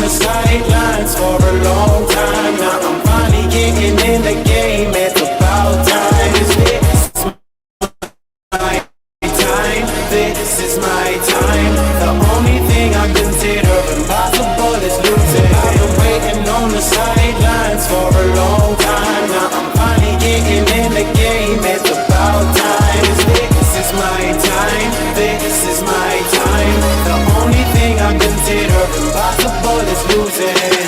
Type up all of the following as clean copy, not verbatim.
the sidelines for a long time. Now I'm finally getting in the game. It's about time. This is my time. The only thing I consider impossible is losing. I've been waiting on the sidelines for a long time. Now I'm finally getting in the game. It's about time. This is my time. This is my time. The only thing I consider impossible is losing.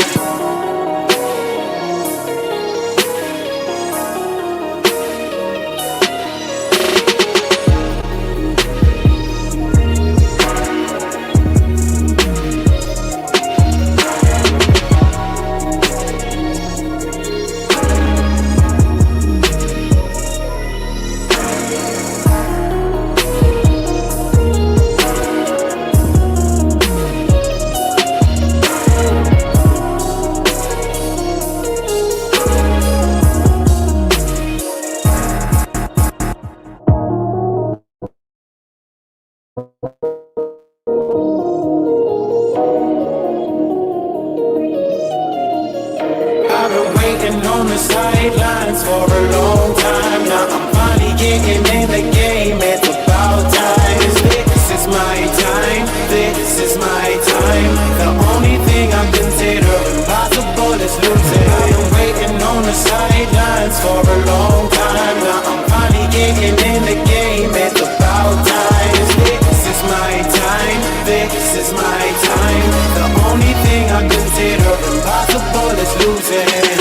I've been waiting on the sidelines for a long time. Now I'm finally getting in the game. It's about time. This is my time. This is my time. The only thing I consider impossible is losing. I've been waiting on the sidelines for a long time. Now I'm finally getting in the game. It's about time. This is my time. This is my time. The only thing I consider impossible is losing.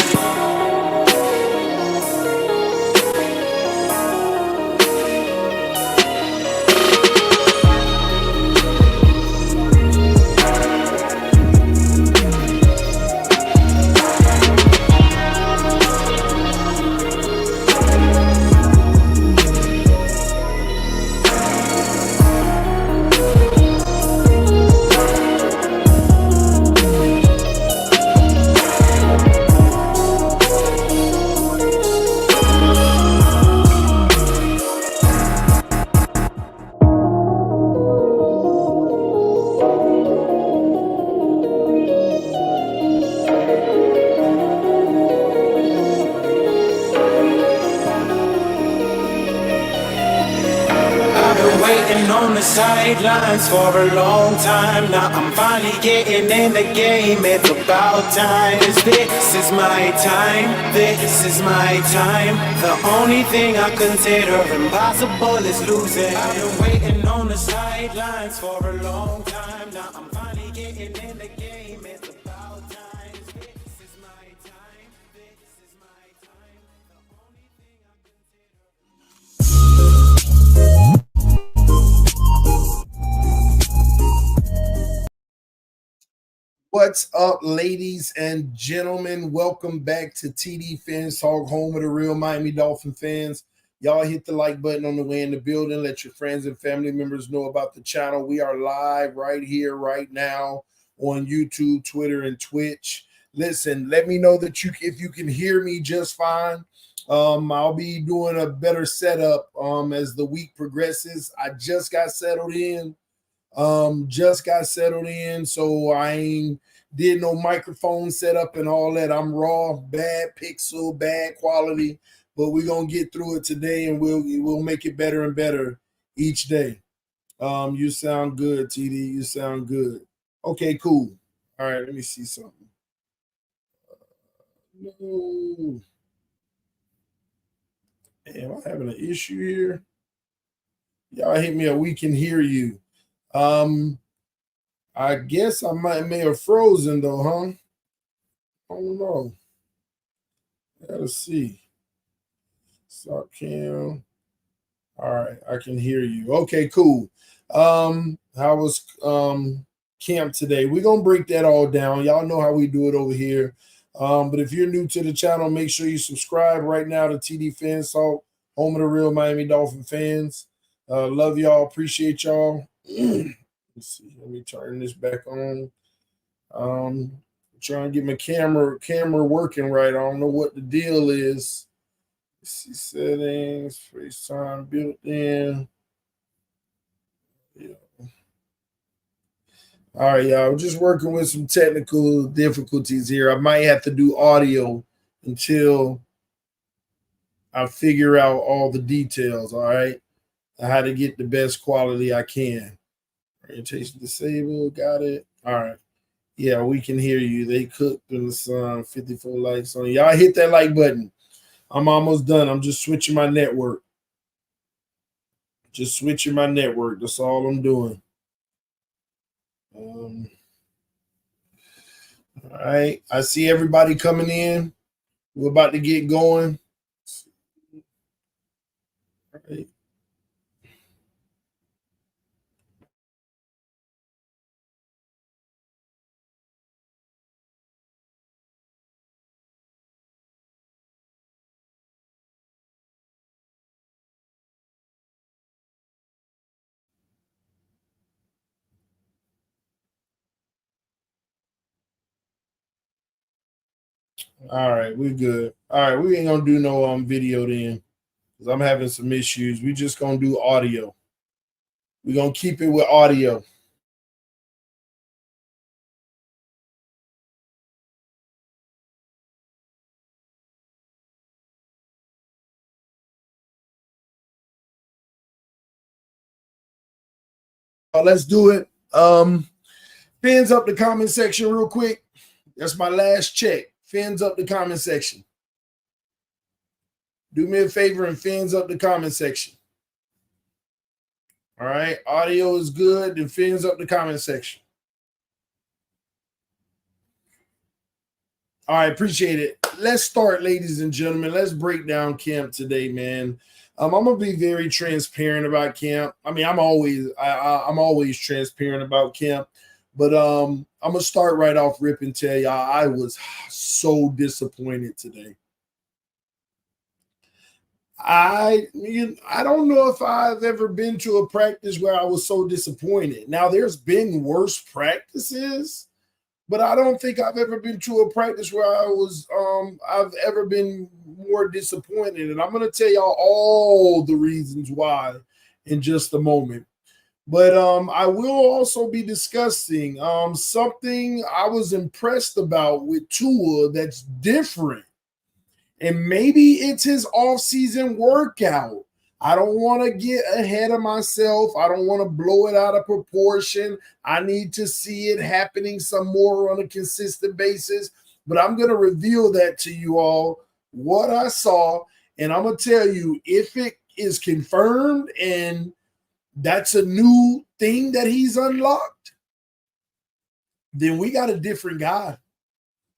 Waiting on the sidelines for a long time. Now I'm finally getting in the game. It's about time. This is my time. This is my time. The only thing I consider impossible is losing. I've been waiting on the sidelines for a long time. Now I'm finally getting in the game. It's about time. This is my time. This is my time. The only thing I consider. What's up, ladies and gentlemen? Welcome back to tdphinstalk, home of the real Miami Dolphin fans. Y'all hit the like button on the way in the building. Let your friends and family members know about the channel. We are live right here, right now on YouTube, Twitter, and Twitch. Listen, let me know that if you can hear me just fine. I'll be doing a better setup as the week progresses. I just got settled in. So I ain't did no microphone setup and all that. I'm raw, bad pixel, bad quality, but we're gonna get through it today, and we'll make it better and better each day. You sound good, TD. You sound good. Okay, cool. All right, let me see something. No. Am I having an issue here? Y'all hit me up. We can hear you. I guess I may have frozen though, huh? I don't know. Let's see. Start cam. All right, I can hear you. Okay, cool. How was camp today? We're gonna break that all down. Y'all know how we do it over here. But if you're new to the channel, make sure you subscribe right now to tdphinstalk, home of the real Miami Dolphin fans. Love y'all, appreciate y'all. Let's see. Let me turn this back on. Trying to get my camera working right. I don't know what the deal is. Let's see, settings, FaceTime built in. Yeah. All right, y'all. Just working with some technical difficulties here. I might have to do audio until I figure out all the details. All right, how to get the best quality I can. Orientation disabled. Got it. All right. Yeah, we can hear you. They cooked in the sun. 54 likes on y'all. Hit that like button. I'm almost done. I'm just switching my network. Just switching my network. That's all I'm doing. All right. I see everybody coming in. We're about to get going. All right. All right, we're good. All right, we ain't gonna do no video then, because I'm having some issues. We just gonna do audio. We're gonna keep it with audio. Let's do it. Fins up the comment section real quick. That's my last check. Fins up the comment section. Do me a favor and fins up the comment section. All right. Audio is good. Then fins up the comment section. All right. Appreciate it. Let's start, ladies and gentlemen. Let's break down camp today, man. I'm gonna be very transparent about camp. I mean, I'm always transparent about camp, but I'm gonna start right off rip and tell y'all I was so disappointed today. I don't know if I've ever been to a practice where I was so disappointed. Now, there's been worse practices, but I don't think I've ever been to a practice where I've ever been more disappointed. And I'm going to tell y'all all the reasons why in just a moment. But I will also be discussing something I was impressed about with Tua that's different. And maybe it's his off-season workout. I don't want to get ahead of myself. I don't want to blow it out of proportion. I need to see it happening some more on a consistent basis. But I'm going to reveal that to you all, what I saw. And I'm going to tell you, if it is confirmed and that's a new thing that he's unlocked, then we got a different guy.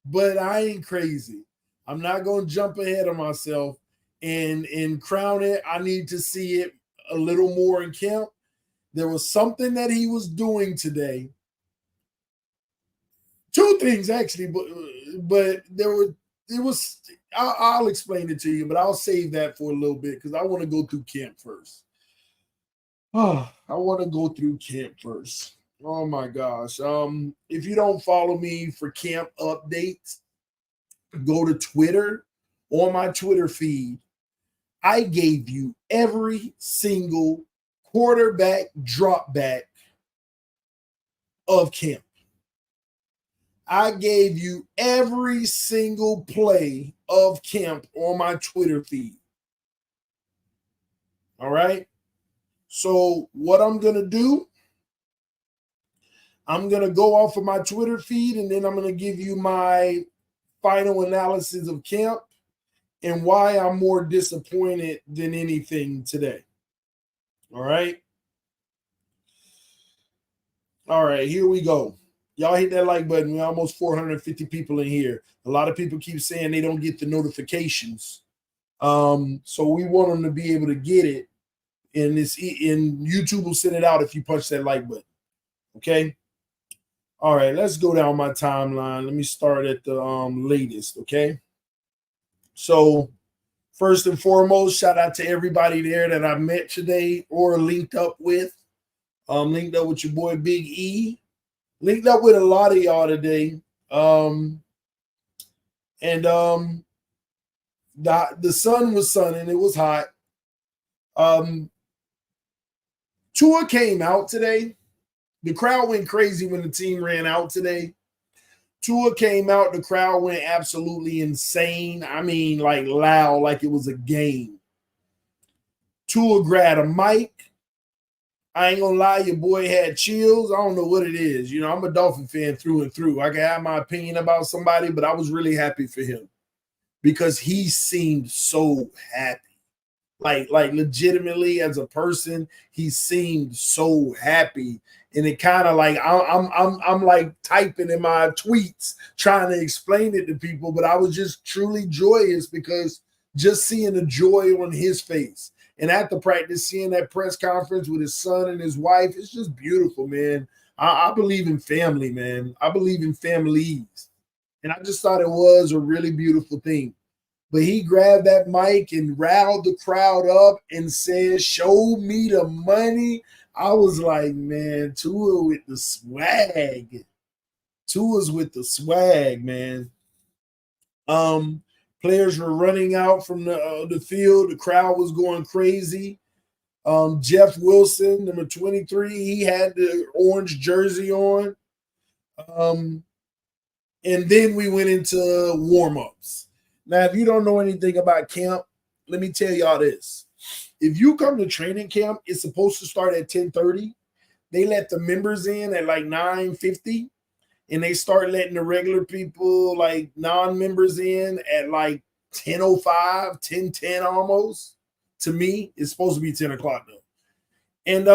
But I ain't crazy. I'm not going to jump ahead of myself and crown it. I need to see it a little more in camp. There was something that he was doing today. Two things actually, but I'll explain it to you, but I'll save that for a little bit because I want to go through camp first. Oh, I want to go through camp first. Oh my gosh. If you don't follow me for camp updates, go to Twitter. On my Twitter feed, I gave you every single quarterback drop back of camp. I gave you every single play of camp on my Twitter feed. All right. So what I'm going to do, I'm going to go off of my Twitter feed and then I'm going to give you my final analysis of camp and why I'm more disappointed than anything today. All right. All right, here we go. Y'all hit that like button. We're almost 450 people in here. A lot of people keep saying they don't get the notifications. So we want them to be able to get it. And YouTube will send it out if you punch that like button. Okay. All right, let's go down my timeline. Let me start at the latest. Okay. So first and foremost, shout out to everybody there that I met today or linked up with. Linked up with your boy Big E. Linked up with a lot of y'all today. The sun was sunning. It was hot. Tua came out today The crowd went crazy when the team ran out today. Tua came out, the crowd went absolutely insane. I mean, like loud, like it was a game. Tua grabbed a mic. I ain't gonna lie, your boy had chills. I don't know what it is. You know, I'm a Dolphin fan through and through. I can have my opinion about somebody, but I was really happy for him because he seemed so happy. Like legitimately as a person, he seemed so happy. And it kind of like I'm like typing in my tweets trying to explain it to people, but I was just truly joyous because just seeing the joy on his face. And after practice, seeing that press conference with his son and his wife, it's just beautiful, man. I believe in family, man. I believe in families. And I just thought it was a really beautiful thing. But he grabbed that mic and riled the crowd up and said, "Show me the money." I was like, man, Tua with the swag. Tua's with the swag, man. Players were running out from the field. The crowd was going crazy. Jeff Wilson, number 23, he had the orange jersey on. And then we went into warm-ups. Now, if you don't know anything about camp, let me tell y'all this. If you come to training camp, it's supposed to start at 10:30. They let the members in at like 9:50, and they start letting the regular people, like non-members, in at like 10:05, 10:10 almost. To me, it's supposed to be 10 o'clock though. And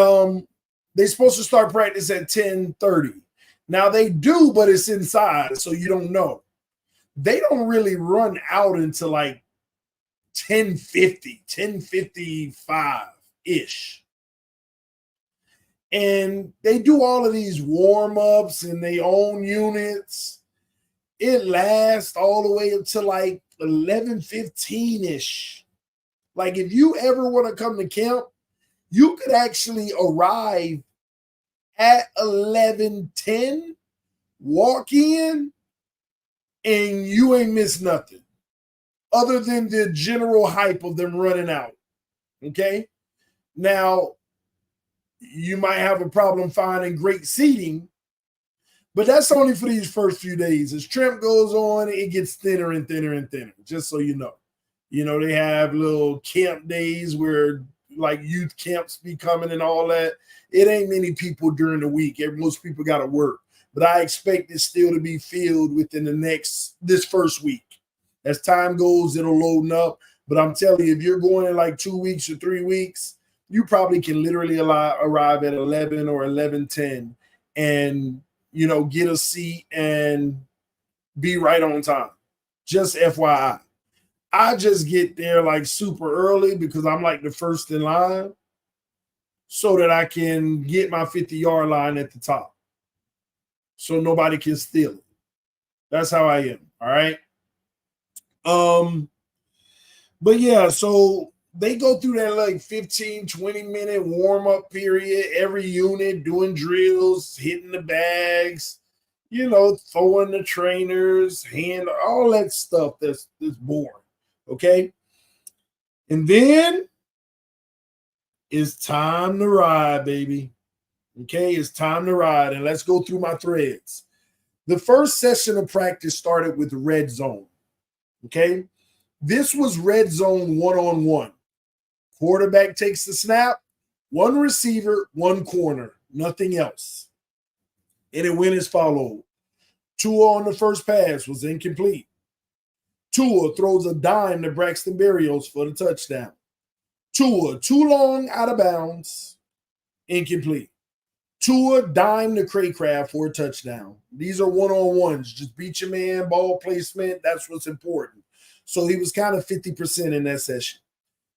they're supposed to start practice at 10:30. Now they do, but it's inside, so you don't know. They don't really run out until like 10:50, 10:55-ish. And they do all of these warm-ups in their own units. It lasts all the way up to like 11:15-ish. Like if you ever want to come to camp, you could actually arrive at 11:10, walk in, and you ain't missed nothing other than the general hype of them running out. Okay? Now, you might have a problem finding great seating, but that's only for these first few days. As Trump goes on, it gets thinner and thinner and thinner, just so you know. You know, they have little camp days where like youth camps be coming and all that. It ain't many people during the week. Most people got to work. But I expect it still to be filled within this first week. As time goes, it'll load up. But I'm telling you, if you're going in like 2 weeks or 3 weeks, you probably can literally arrive at 11 or 11:10 and, you know, get a seat and be right on time. Just FYI. I just get there like super early because I'm like the first in line so that I can get my 50-yard line at the top. So nobody can steal it. That's how I am. All right. But yeah, so they go through that like 15, 20-minute warm-up period, every unit doing drills, hitting the bags, you know, throwing the trainers, all that stuff that's boring. Okay. And then it's time to ride, baby. Okay, it's time to ride. And let's go through my threads. The first session of practice started with red zone. Okay, this was red zone one-on-one. Quarterback takes the snap, one receiver, one corner, nothing else. And it went as follows. Tua on the first pass was incomplete. Tua throws a dime to Braxton Berrios for the touchdown. Tua, too long, out of bounds, incomplete. Tua dime to Craycraft for a touchdown. These are one-on-ones. Just beat your man, ball placement. That's what's important. So he was kind of 50% in that session.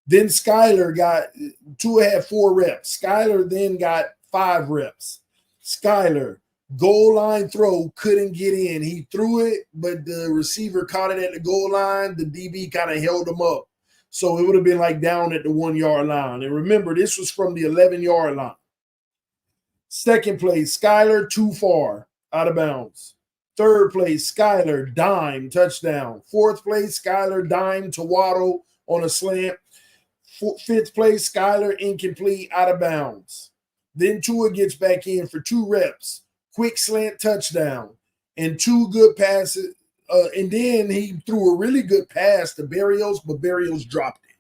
Then Tua had 4 reps. Skyler then got 5 reps. Skyler, goal line throw, couldn't get in. He threw it, but the receiver caught it at the goal line. The DB kind of held him up. So it would have been like down at the 1-yard line. And remember, this was from the 11-yard line. Second play, Skyler too far, out of bounds. Third play, Skyler dime, touchdown. Fourth play, Skyler dime to Waddle on a slant. Fifth play, Skyler incomplete, out of bounds. Then Tua gets back in for 2 reps, quick slant touchdown, and 2 good passes. And then he threw a really good pass to Berrios, but Berrios dropped it.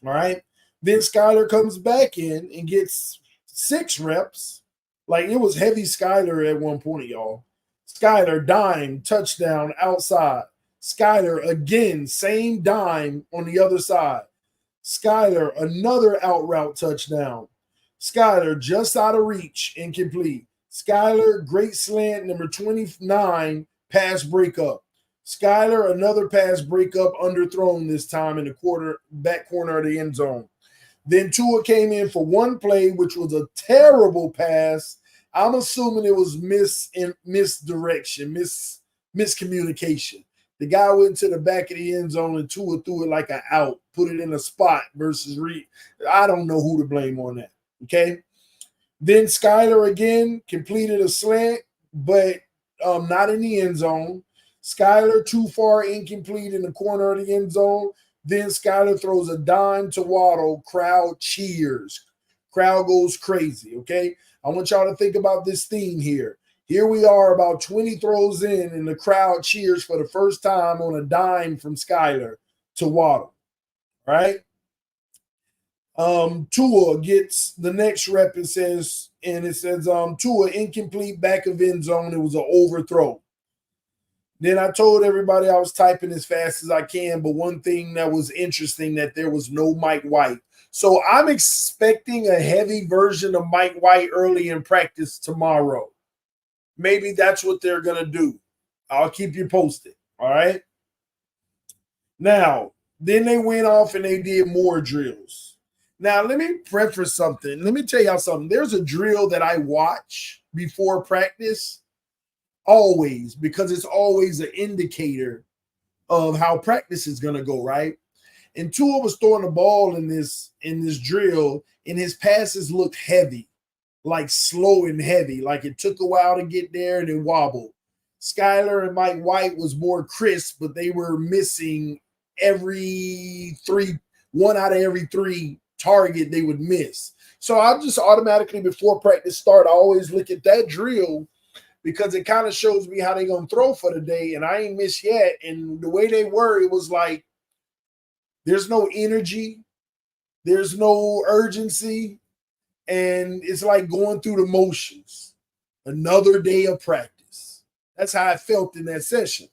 All right. Then Skyler comes back in and gets 6 reps. Like, it was heavy Skyler at one point, y'all. Skyler, dime, touchdown, outside. Skyler, again, same dime on the other side. Skyler, another out route touchdown. Skyler, just out of reach, incomplete. Skyler, great slant, number 29, pass breakup. Skyler, another pass breakup, underthrown this time in the back corner of the end zone. Then Tua came in for 1 play, which was a terrible pass. I'm assuming it was misdirection, miscommunication. The guy went to the back of the end zone and Tua threw it like an out, put it in a spot versus read. I don't know who to blame on that. Okay. Then Skyler again completed a slant, but not in the end zone. Skyler too far, incomplete in the corner of the end zone. Then Skyler throws a dime to Waddle. Crowd cheers. Crowd goes crazy. Okay. I want y'all to think about this theme here. Here we are about 20 throws in, and the crowd cheers for the first time on a dime from Skyler to Waddle. Right? Tua gets the next rep and says, Tua incomplete back of end zone. It was an overthrow. Then I told everybody I was typing as fast as I can, but one thing that was interesting, that there was no Mike White. So I'm expecting a heavy version of Mike White early in practice tomorrow. Maybe that's what they're going to do. I'll keep you posted. All right. Now, then they went off and they did more drills. Now, let me preface something. Let me tell y'all something. There's a drill that I watch before practice always, because it's always an indicator of how practice is going to go, right? And Tua was throwing the ball in this drill, and his passes looked heavy, like slow and heavy, like it took a while to get there and it wobbled. Skyler and Mike White was more crisp, but they were missing one out of every 3 target they would miss. So I just automatically, before practice start, I always look at that drill, because it kind of shows me how they're going to throw for the day, and I ain't missed yet. And the way they were, it was like there's no energy, there's no urgency, and it's like going through the motions. Another day of practice. That's how I felt in that session.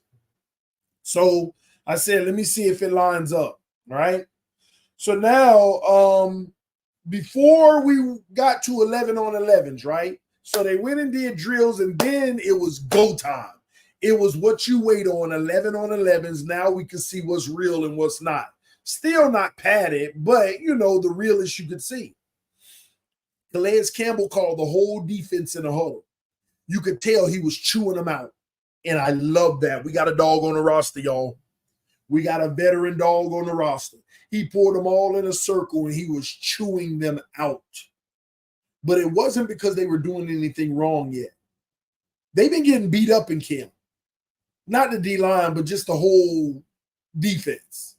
So I said, let me see if it lines up, right? So now, before we got to 11 on 11s, right? So they went and did drills, and then it was go time. It was what you wait on, 11 on 11s. Now we can see what's real and what's not. Still not padded, but, the realest you could see. Calais Campbell called the whole defense in a huddle. You could tell he was chewing them out, and I love that. We got a dog on the roster, y'all. We got a veteran dog on the roster. He poured them all in a circle, and he was chewing them out. But it wasn't because they were doing anything wrong yet. They've been getting beat up in camp. Not the D-line, but just the whole defense.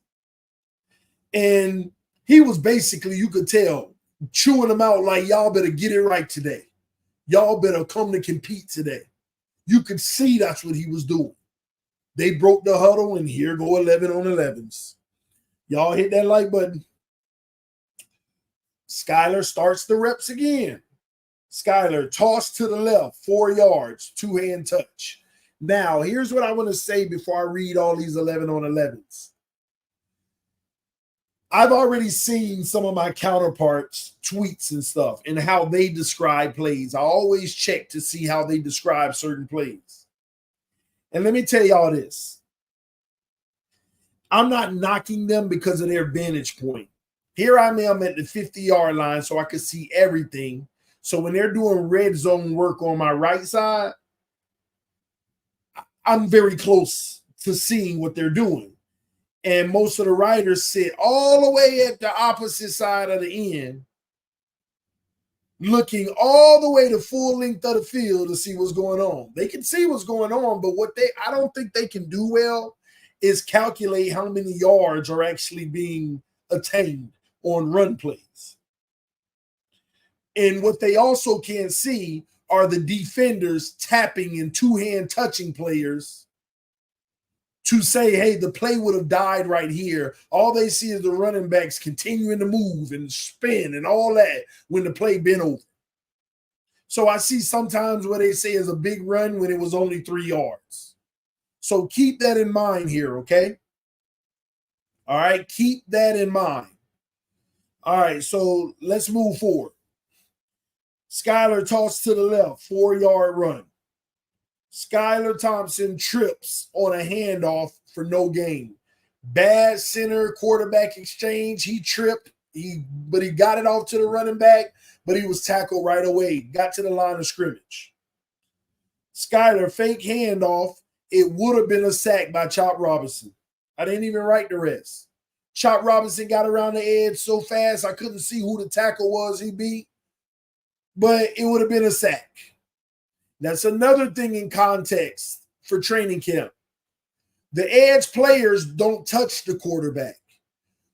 And he was basically, you could tell, chewing them out like, y'all better get it right today. Y'all better come to compete today. You could see that's what he was doing. They broke the huddle, and here go 11 on 11s. Y'all hit that like button. Skyler starts the reps again. Skyler toss to the left, 4 yards, 2-hand touch. Now, here's what I want to say before I read all these 11 on 11s. I've already seen some of my counterparts' tweets and stuff and how they describe plays. I always check to see how they describe certain plays. And let me tell y'all this. I'm not knocking them because of their vantage point. Here I am at the 50-yard line so I could see everything. So when they're doing red zone work on my right side, I'm very close to seeing what they're doing. And most of the writers sit all the way at the opposite side of the end, looking all the way to full length of the field to see what's going on. They can see what's going on, but I don't think they can do well is calculate how many yards are actually being attained on run plays. And what they also can't see are the defenders tapping and two-hand touching players to say, hey, the play would have died right here. All they see is the running backs continuing to move and spin and all that when the play been over. So I see sometimes what they say is a big run when it was only 3 yards. So keep that in mind here, okay? All right, keep that in mind. All right, so let's move forward. Skylar tossed to the left, 4-yard run. Skylar Thompson trips on a handoff for no gain. Bad center quarterback exchange. He tripped, but he got it off to the running back, but he was tackled right away. Got to the line of scrimmage. Skylar fake handoff. It would have been a sack by Chop Robinson. I didn't even write the rest. Chop Robinson got around the edge so fast I couldn't see who the tackle was he beat, but it would have been a sack. That's another thing in context for training camp. The edge players don't touch the quarterback.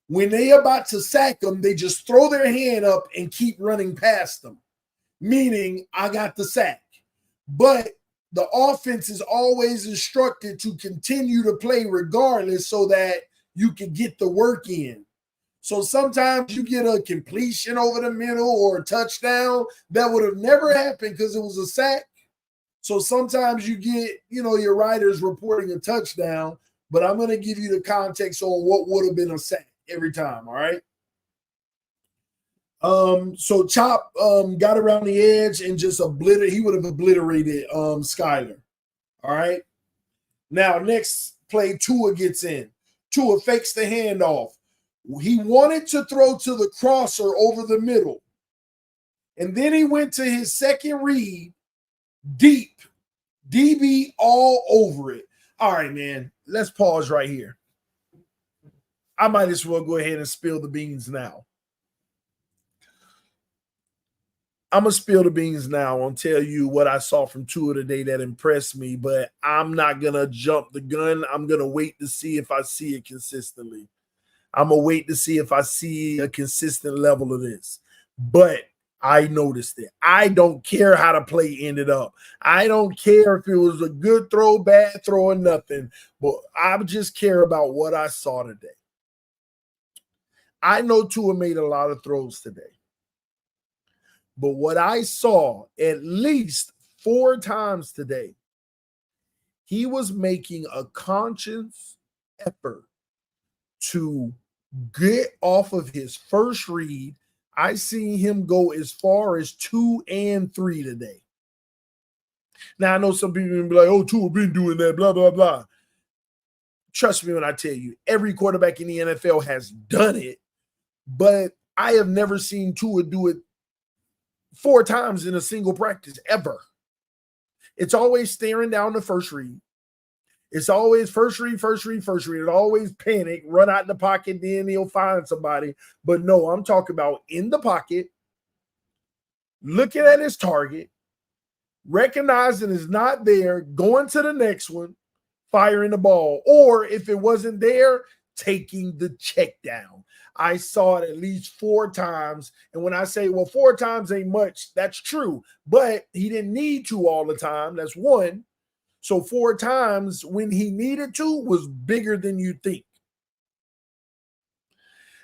When they about to sack them, they just throw their hand up and keep running past them, meaning I got the sack. But the offense is always instructed to continue to play regardless so that you can get the work in. So sometimes you get a completion over the middle or a touchdown that would have never happened because it was a sack. So sometimes you get, your writers reporting a touchdown, but I'm going to give you the context on what would have been a sack every time, all right? So Chop got around the edge and just he would have obliterated Skylar, all right? Now, next play, Tua gets in. Tua fakes the handoff. He wanted to throw to the crosser over the middle, and then he went to his second read, deep, DB all over it. All right, man, let's pause right here. I might as well go ahead and spill the beans now. I'm going to spill the beans now and tell you what I saw from Tua today that impressed me, but I'm not going to jump the gun. I'm going to wait to see if I see it consistently. I'm going to wait to see if I see a consistent level of this. But I noticed it. I don't care how the play ended up. I don't care if it was a good throw, bad throw, or nothing. But I just care about what I saw today. I know Tua made a lot of throws today. But what I saw at least 4 times today, he was making a conscious effort to get off of his first read. I seen him go as far as 2 and 3 today. Now, I know some people will be like, oh, Tua been doing that, blah, blah, blah. Trust me when I tell you, every quarterback in the NFL has done it, but I have never seen Tua do it 4 times in a single practice ever. It's always staring down the first read. It's always first read. It always panic, run out the pocket, then he'll find somebody. But no, I'm talking about in the pocket, looking at his target, recognizing it's not there, going to the next one, firing the ball. Or if it wasn't there, taking the check down. I saw it at least 4 times. And when I say, well, 4 times ain't much, that's true. But he didn't need to all the time. That's one. So 4 times when he needed to was bigger than you think.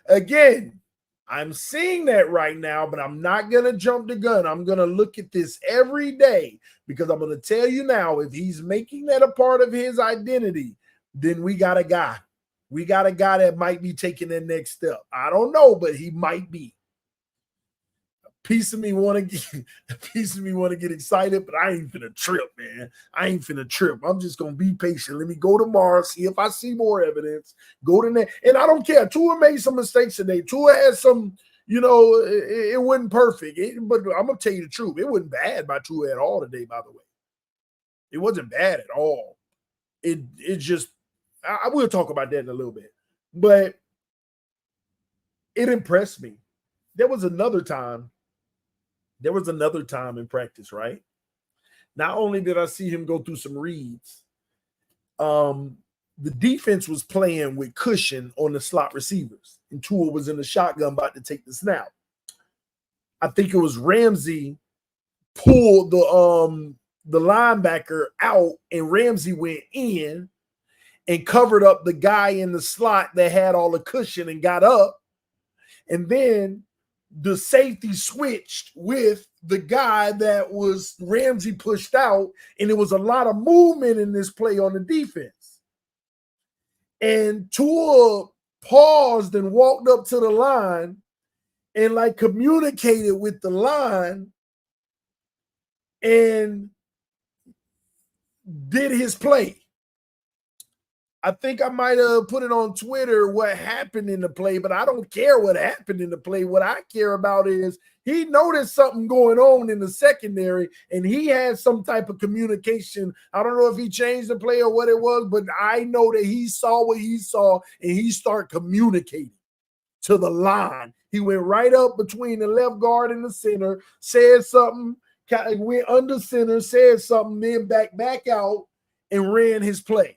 Again, I'm seeing that right now, but I'm not going to jump the gun. I'm going to look at this every day because I'm going to tell you now, if he's making that a part of his identity, then we got a guy. We got a guy that might be taking that next step. I don't know, but he might be. A piece of me want to get excited, but I ain't finna trip, man. I ain't finna trip. I'm just gonna be patient. Let me go tomorrow, see if I see more evidence. Go to that, and I don't care. Tua made some mistakes today. Tua had some, it wasn't perfect. But I'm gonna tell you the truth. It wasn't bad by Tua at all today. By the way, it wasn't bad at all. It just. I will talk about that in a little bit, but it impressed me. There was another time in practice, right? Not only did I see him go through some reads, the defense was playing with cushion on the slot receivers, and Tua was in the shotgun about to take the snap. I think it was Ramsey, pulled the linebacker out, and Ramsey went in and covered up the guy in the slot that had all the cushion and got up. And then the safety switched with the guy that was Ramsey pushed out, and it was a lot of movement in this play on the defense. And Tua paused and walked up to the line and like communicated with the line and did his play. I think I might have put it on Twitter what happened in the play, but I don't care what happened in the play. What I care about is he noticed something going on in the secondary, and he had some type of communication. I don't know if he changed the play or what it was, but I know that he saw what he saw, and he started communicating to the line. He went right up between the left guard and the center, said something, went under center, said something, then back out and ran his play.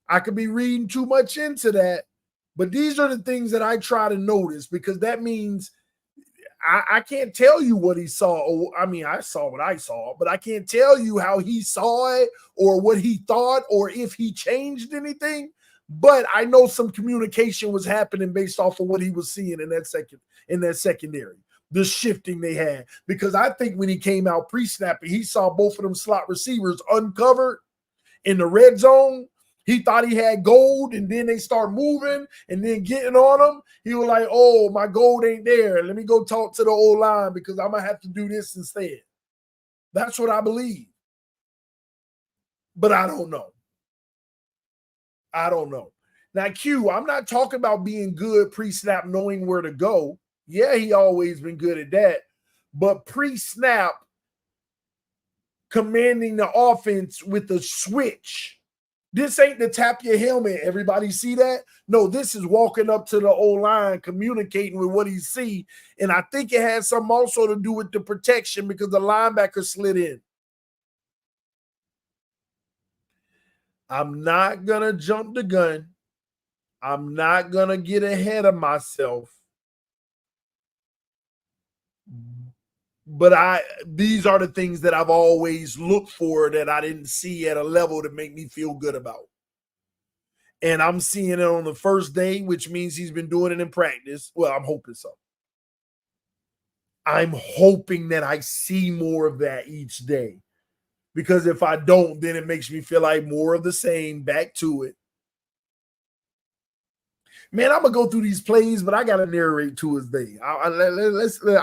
I could be reading too much into that, but these are the things that I try to notice, because that means I can't tell you what he saw. I mean, I saw what I saw, but I can't tell you how he saw it or what he thought or if he changed anything. But I know some communication was happening based off of what he was seeing in that secondary, the shifting they had. Because I think when he came out pre-snapping, he saw both of them slot receivers uncovered in the red zone. He thought he had gold, and then they start moving and then getting on him. He was like, oh, my gold ain't there. Let me go talk to the old line because I'm going to have to do this instead. That's what I believe. But I don't know. I don't know. Now, Q, I'm not talking about being good pre-snap, knowing where to go. Yeah, he always been good at that. But pre-snap, commanding the offense with a switch. This ain't the tap your helmet. Everybody see that? No, this is walking up to the O-line, communicating with what he see. And I think it has something also to do with the protection because the linebacker slid in. I'm not going to jump the gun. I'm not going to get ahead of myself. But these are the things that I've always looked for that I didn't see at a level to make me feel good about. And I'm seeing it on the first day, which means he's been doing it in practice. Well, I'm hoping so. I'm hoping that I see more of that each day. Because if I don't, then it makes me feel like more of the same, back to it. Man, I'm going to go through these plays, but I got to narrate to his day. I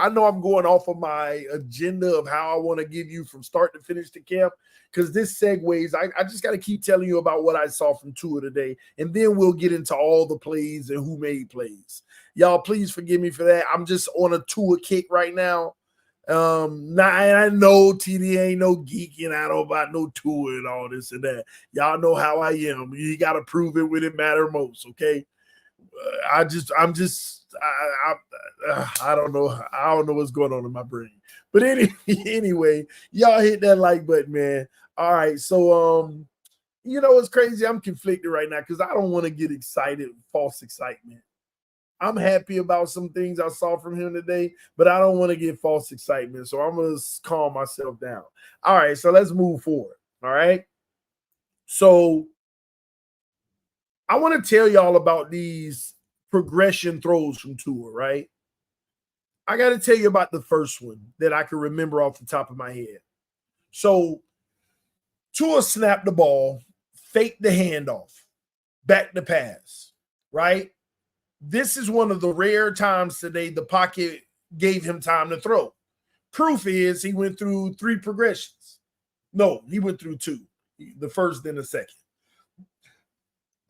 know I'm going off of my agenda of how I want to give you from start to finish the camp, because this segues. I just got to keep telling you about what I saw from Tua today, and then we'll get into all the plays and who made plays. Y'all, please forgive me for that. I'm just on a Tua kick right now. And I know TD ain't no geeking out about no Tua and all this and that. Y'all know how I am. You got to prove it when it matters most, okay? I don't know. I don't know what's going on in my brain. But anyway, y'all hit that like button, man. All right. So, it's crazy. I'm conflicted right now because I don't want to get excited, false excitement. I'm happy about some things I saw from him today, but I don't want to get false excitement. So I'm going to calm myself down. All right. So let's move forward. All right. So I want to tell y'all about these progression throws from Tua, right? I got to tell you about the first one that I can remember off the top of my head. So Tua snapped the ball, faked the handoff, back the pass, right? This is one of the rare times today the pocket gave him time to throw. Proof is he went through 3 progressions. No, he went through 2. The first, then the second.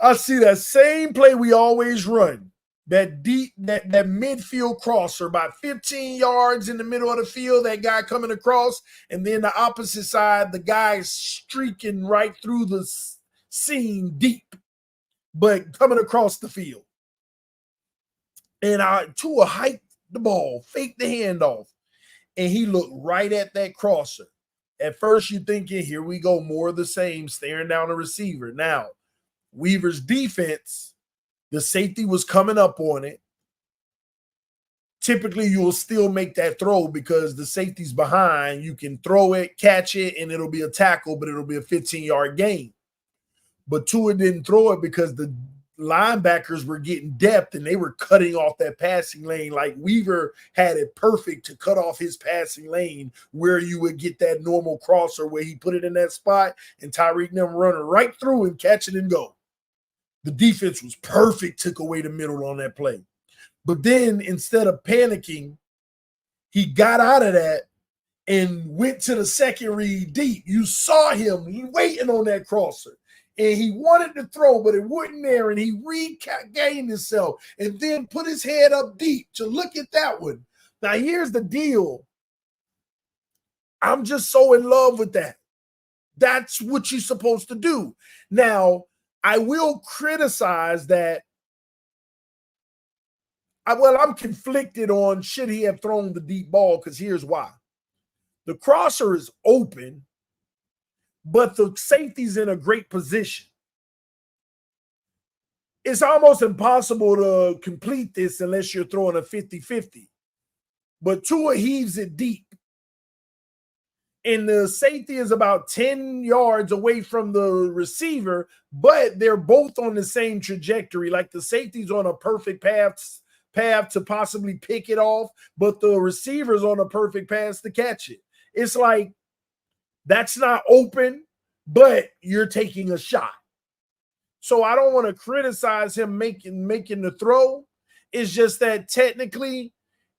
I see that same play we always run. That deep, that midfield crosser, about 15 yards in the middle of the field, that guy coming across, and then the opposite side, the guy streaking right through the seam deep, but coming across the field. And Tua hiked the ball, faked the handoff, and he looked right at that crosser. At first, you're thinking, here we go, more of the same, staring down the receiver. Now, Weaver's defense, the safety was coming up on it. typically you will still make that throw because the safety's behind. You can throw it, catch it, and it'll be a tackle, but it'll be a 15-yard gain. But Tua didn't throw it because the linebackers were getting depth and they were cutting off that passing lane. Like Weaver had it perfect to cut off his passing lane where you would get that normal crosser where he put it in that spot and Tyreek them running right through and catch it and go. The defense was perfect, took away the middle on that play. But then instead of panicking, he got out of that and went to the second read deep. You saw him waiting on that crosser. And he wanted to throw, but it wasn't there. And he regained himself and then put his head up deep to look at that one. Now, here's the deal. I'm just so in love with that. That's what you're supposed to do. Now, I will criticize that. I'm conflicted on should he have thrown the deep ball, because here's why. The crosser is open, but the safety's in a great position. It's almost impossible to complete this unless you're throwing a 50-50. But Tua heaves it deep. And the safety is about 10 yards away from the receiver, but they're both on the same trajectory. Like the safety's on a perfect path to possibly pick it off, but the receiver's on a perfect path to catch it. It's like, that's not open, but you're taking a shot. So I don't want to criticize him making the throw. It's just that technically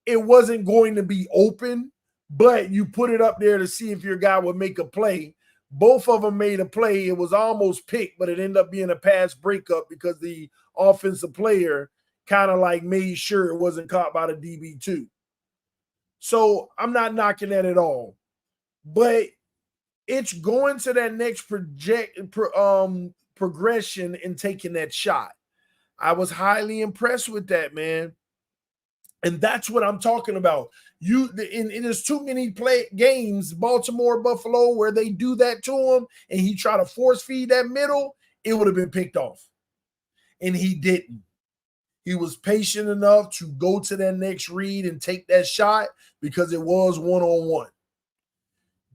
it wasn't going to be open, but you put it up there to see if your guy would make a play. Both of them made a play. It was almost picked, but it ended up being a pass breakup because the offensive player kind of like made sure it wasn't caught by the DB2. So I'm not knocking that at all. But it's going to that next progression and taking that shot. I was highly impressed with that, man. And that's what I'm talking about. There's too many games, Baltimore, Buffalo, where they do that to him and he try to force feed that middle, it would have been picked off. And he didn't. He was patient enough to go to that next read and take that shot because it was one-on-one.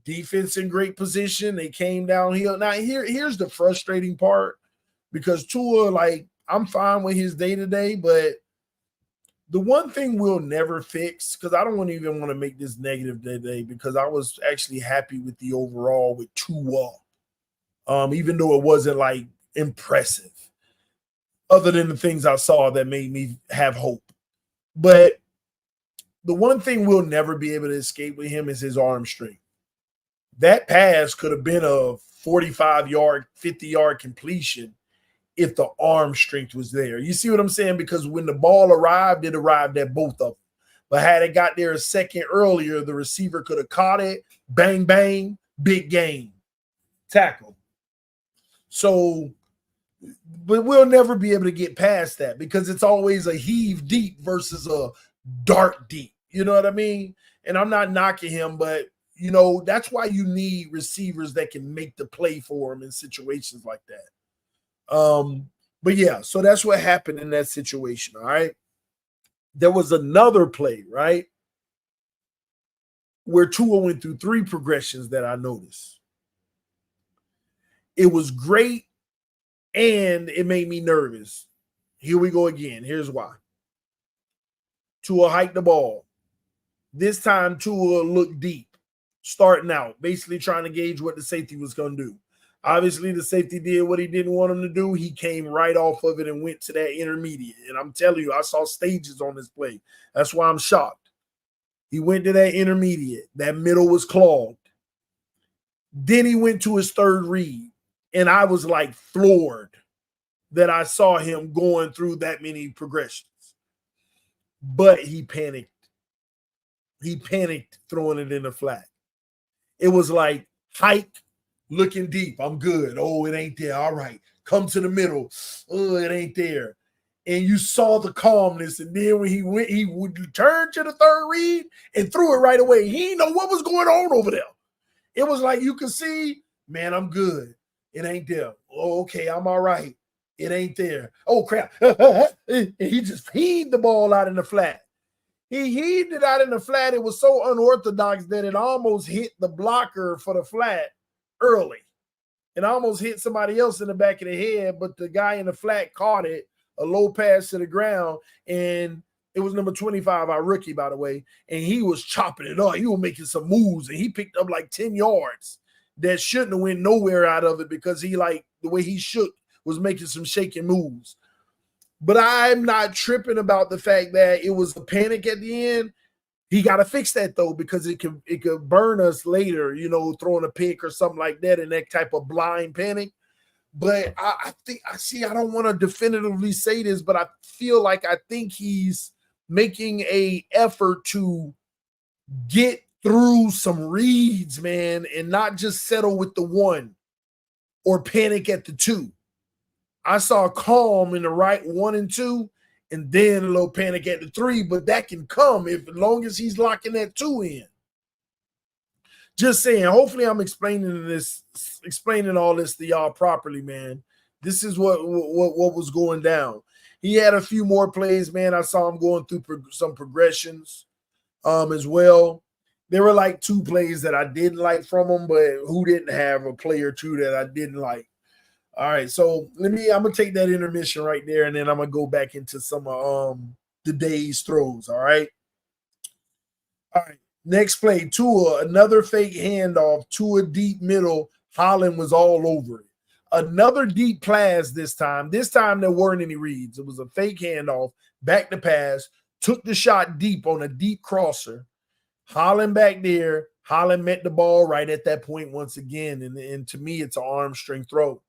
Defense in great position. They came downhill. Now, here's the frustrating part, because Tua, like, I'm fine with his day-to-day, but the one thing we'll never fix, because I don't even want to make this negative today, because I was actually happy with the overall with Tua, even though it wasn't, like, impressive, other than the things I saw that made me have hope. But the one thing we'll never be able to escape with him is his arm strength. That pass could have been a 45-yard, 50-yard completion if the arm strength was there. You see what I'm saying? Because when the ball arrived, it arrived at both of them. But had it got there a second earlier, the receiver could have caught it, bang, bang, big game, tackle. So, but we'll never be able to get past that because it's always a heave deep versus a dart deep. You know what I mean? And I'm not knocking him, but, you know, that's why you need receivers that can make the play for him in situations like that. But yeah, so that's what happened in that situation. All right. There was another play, right, where Tua went through 3 progressions that I noticed. It was great and it made me nervous. Here we go again. Here's why. Tua hiked the ball. This time Tua looked deep, starting out, basically trying to gauge what the safety was going to do. Obviously, the safety did what he didn't want him to do. He came right off of it and went to that intermediate. And I'm telling you, I saw stages on this play. That's why I'm shocked. He went to that intermediate. That middle was clogged. Then he went to his third read. And I was like floored that I saw him going through that many progressions. But he panicked. He panicked throwing it in the flat. It was like hike, looking deep. I'm good. Oh, it ain't there. All right. Come to the middle. Oh, it ain't there. And you saw the calmness. And then when he went, he would turn to the third read and threw it right away. He didn't know what was going on over there. It was like you could see, man, I'm good. It ain't there. Oh, okay, I'm all right. It ain't there. Oh, crap. And he just peed the ball out in the flat. He heaved it out in the flat. It was so unorthodox that it almost hit the blocker for the flat early. It almost hit somebody else in the back of the head, but the guy in the flat caught it, a low pass to the ground, and it was number 25, our rookie, by the way, and he was chopping it up. He was making some moves, and he picked up like 10 yards that shouldn't have went nowhere out of it because he, like, the way he shook was making some shaking moves. But I'm not tripping about the fact that it was a panic at the end. He got to fix that though, because it could burn us later, you know, throwing a pick or something like that in that type of blind panic. But I don't want to definitively say this, but I think he's making a effort to get through some reads, man, and not just settle with the one or panic at the two. I saw calm in the right 1 and 2, and then a little panic at the 3, but that can come as long as he's locking that 2 in. Just saying, hopefully I'm explaining all this to y'all properly, man. This is what was going down. He had a few more plays, man. I saw him going through some progressions as well. There were like 2 plays that I didn't like from him, but who didn't have a play or 2 that I didn't like? All right, so I'm gonna take that intermission right there, and then I'm gonna go back into some of the day's throws. All right. Next play, Tua, another fake handoff, Tua deep middle. Holland was all over it. Another deep pass this time. This time there weren't any reads. It was a fake handoff, back to pass, took the shot deep on a deep crosser. Holland back there. Holland met the ball right at that point once again, and to me, it's an arm strength throw.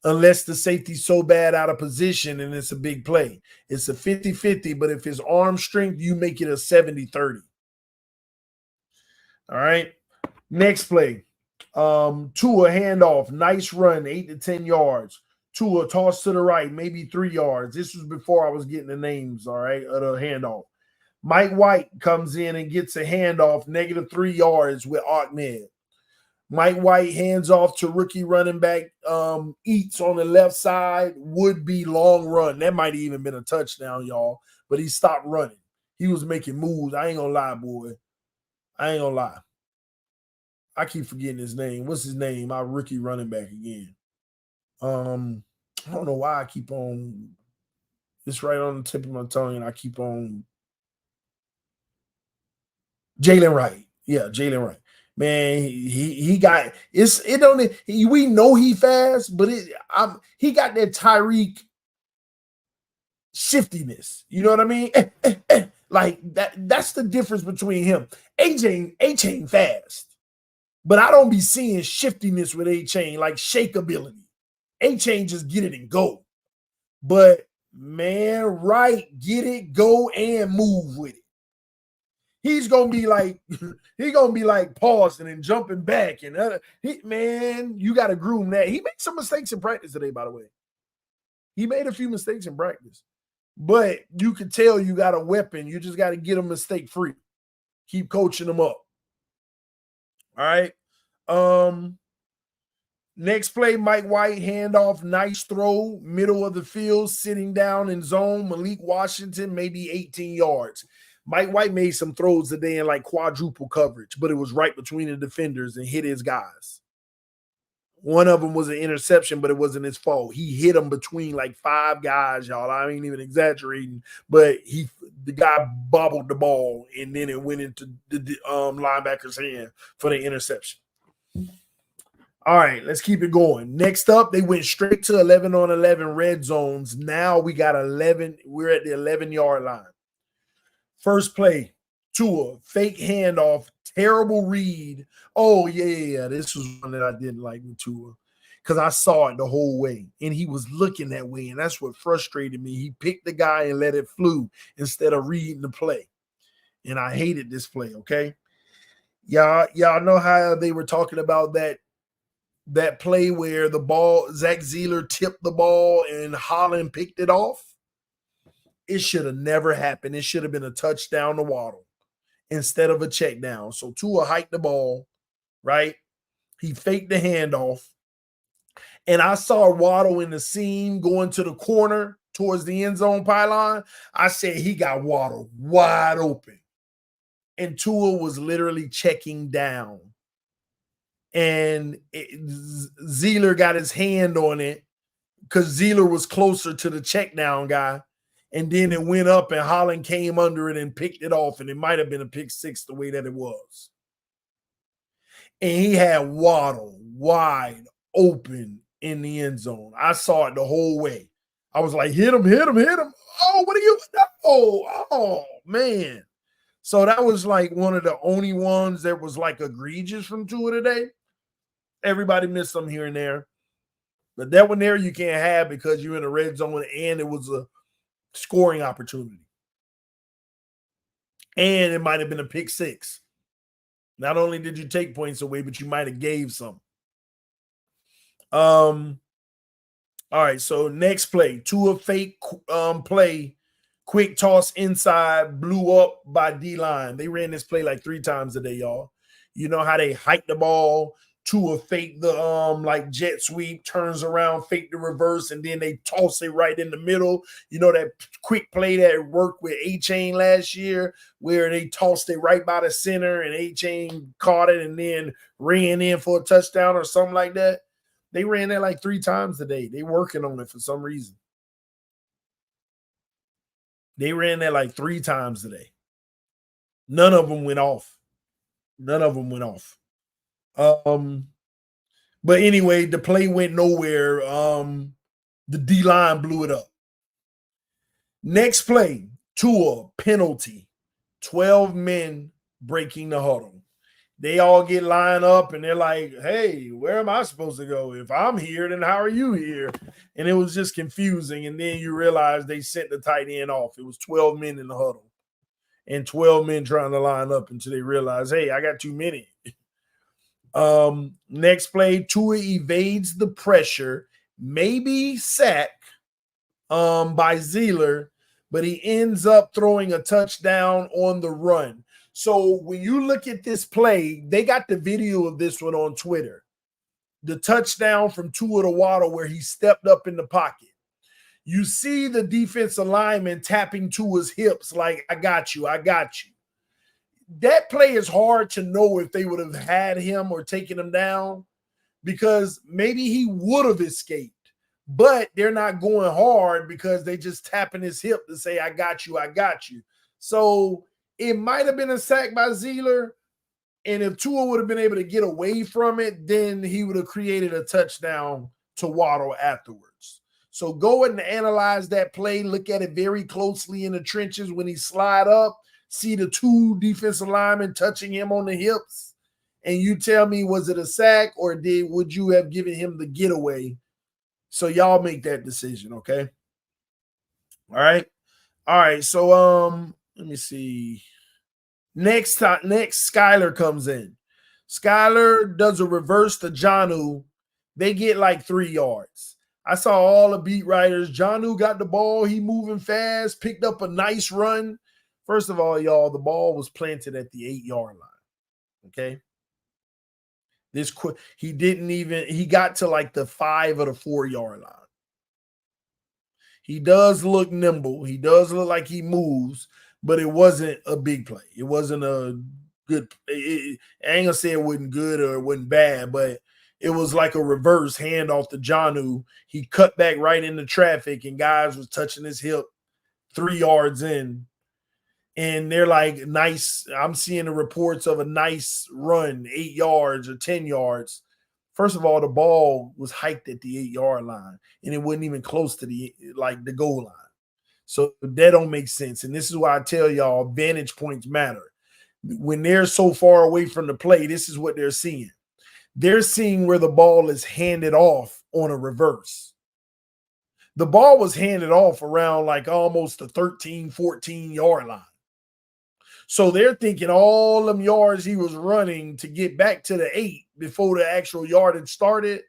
Unless the safety's so bad out of position and it's a big play. It's a 50-50, but if his arm strength, you make it a 70-30. All right. Next play. Tua handoff, nice run, 8 to 10 yards. Tua toss to the right, maybe 3 yards. This was before I was getting the names, all right, of the handoff. Mike White comes in and gets a handoff, -3 yards with Ahmed. Mike White hands off to rookie running back Eats on the left side, would be long run. That might have even been a touchdown, y'all, but he stopped running. He was making moves. I ain't gonna lie, boy. I ain't gonna lie. I keep forgetting his name. What's his name? Our rookie running back again. I don't know why I keep on. It's right on the tip of my tongue, and I keep on. Jalen Wright. Yeah, Jalen Wright. Man, he got it's it don't we know he fast, but he got that Tyreek shiftiness. You know what I mean? Like that's the difference between him. A-Chain fast, but I don't be seeing shiftiness with A-Chain, like shakeability. A-Chain just get it and go. But man, Wright, get it, go, and move with it. He's gonna be like pausing and jumping back, and man, you got to groom that. He made some mistakes in practice today, by the way. He made a few mistakes in practice, but you could tell you got a weapon. You just got to get him mistake free. Keep coaching him up. All right. Next play, Mike White handoff, nice throw, middle of the field, sitting down in zone. Malik Washington, maybe 18 yards. Mike White made some throws today in like quadruple coverage, but it was right between the defenders and hit his guys. One of them was an interception, but it wasn't his fault. He hit them between like 5 guys, y'all. I ain't even exaggerating, but the guy bobbled the ball, and then it went into the linebacker's hand for the interception. All right, let's keep it going. Next up, they went straight to 11-on-11 red zones. Now we got 11. We're at the 11-yard line. First play, Tua, fake handoff, terrible read. Oh, yeah. This was one that I didn't like with Tua because I saw it the whole way, and he was looking that way, and that's what frustrated me. He picked the guy and let it flew instead of reading the play, and I hated this play, okay? Y'all know how they were talking about that play where the ball, Zach Zeeler tipped the ball and Holland picked it off? It should have never happened. It should have been a touchdown to Waddle instead of a check down. So Tua hiked the ball, right? He faked the handoff. And I saw Waddle in the seam going to the corner towards the end zone pylon, I said he got Waddle wide open. And Tua was literally checking down. And Zeller got his hand on it because Zeller was closer to the check down guy. And then it went up and Holland came under it and picked it off. And it might have been a pick six the way that it was. And he had Waddle wide open in the end zone. I saw it the whole way. I was like, hit him, hit him, hit him. Oh, what are you? Oh, man. So that was like one of the only ones that was like egregious from Tua today. Everybody missed some here and there. But that one there you can't have because you're in a red zone and it was a scoring opportunity. And it might have been a pick six. Not only did you take points away, but you might have gave some. All right, so next play. Tua fake play, quick toss inside, blew up by D-line. They ran this play like 3 times a day, y'all. You know how they hike the ball, Tua fake the like jet sweep, turns around, fake the reverse, and then they toss it right in the middle. You know that quick play that worked with A-Chain last year where they tossed it right by the center and A-Chain caught it and then ran in for a touchdown or something like that. They ran that like 3 times a day. They working on it for some reason. They ran that like 3 times a day. None of them went off. None of them went off. But anyway, the play went nowhere. The D-line blew it up. Next play, Tua penalty. 12 men breaking the huddle. They all get lined up and they're like, hey, where am I supposed to go? If I'm here, then how are you here? And it was just confusing. And then you realize they sent the tight end off. It was 12 men in the huddle and 12 men trying to line up until they realize, hey, I got too many. Next play, Tua evades the pressure, maybe sack by Zeller, but he ends up throwing a touchdown on the run. So when you look at this play, they got the video of this one on Twitter. The touchdown from Tua to Waddle where he stepped up in the pocket. You see the defensive lineman tapping Tua's hips like, I got you, I got you. That play is hard to know if they would have had him or taken him down because maybe he would have escaped, but they're not going hard because they just tapping his hip to say, I got you, I got you. So it might have been a sack by Zeller, and if Tua would have been able to get away from it, then he would have created a touchdown to Waddle afterwards. So go ahead and analyze that play, look at it very closely in the trenches when he slide up, see the 2 defensive linemen touching him on the hips, and you tell me, was it a sack or would you have given him the getaway? So y'all make that decision, okay? All right. So let me see. Next, Skyler comes in. Skyler does a reverse to Jonnu. They get like 3 yards. I saw all the beat writers. Jonnu got the ball. He moving fast, picked up a nice run. First of all, y'all, the ball was planted at the 8-yard line. Okay. He got to like the 5 or the 4-yard line. He does look nimble. He does look like he moves, but it wasn't a big play. It wasn't a good. I ain't gonna say it wasn't good or it wasn't bad, but it was like a reverse handoff to Jonnu. He cut back right into traffic, and guys was touching his hip 3 yards in, and they're like, nice. I'm seeing the reports of a nice run, 8 yards or 10 yards. First of all, the ball was hiked at the 8-yard line, and it wasn't even close to the goal line. So that don't make sense. And this is why I tell y'all vantage points matter. When they're so far away from the play, this is what they're seeing. They're seeing where the ball is handed off on a reverse. The ball was handed off around like almost the 13, 14-yard line. So they're thinking all them yards he was running to get back to the 8 before the actual yardage started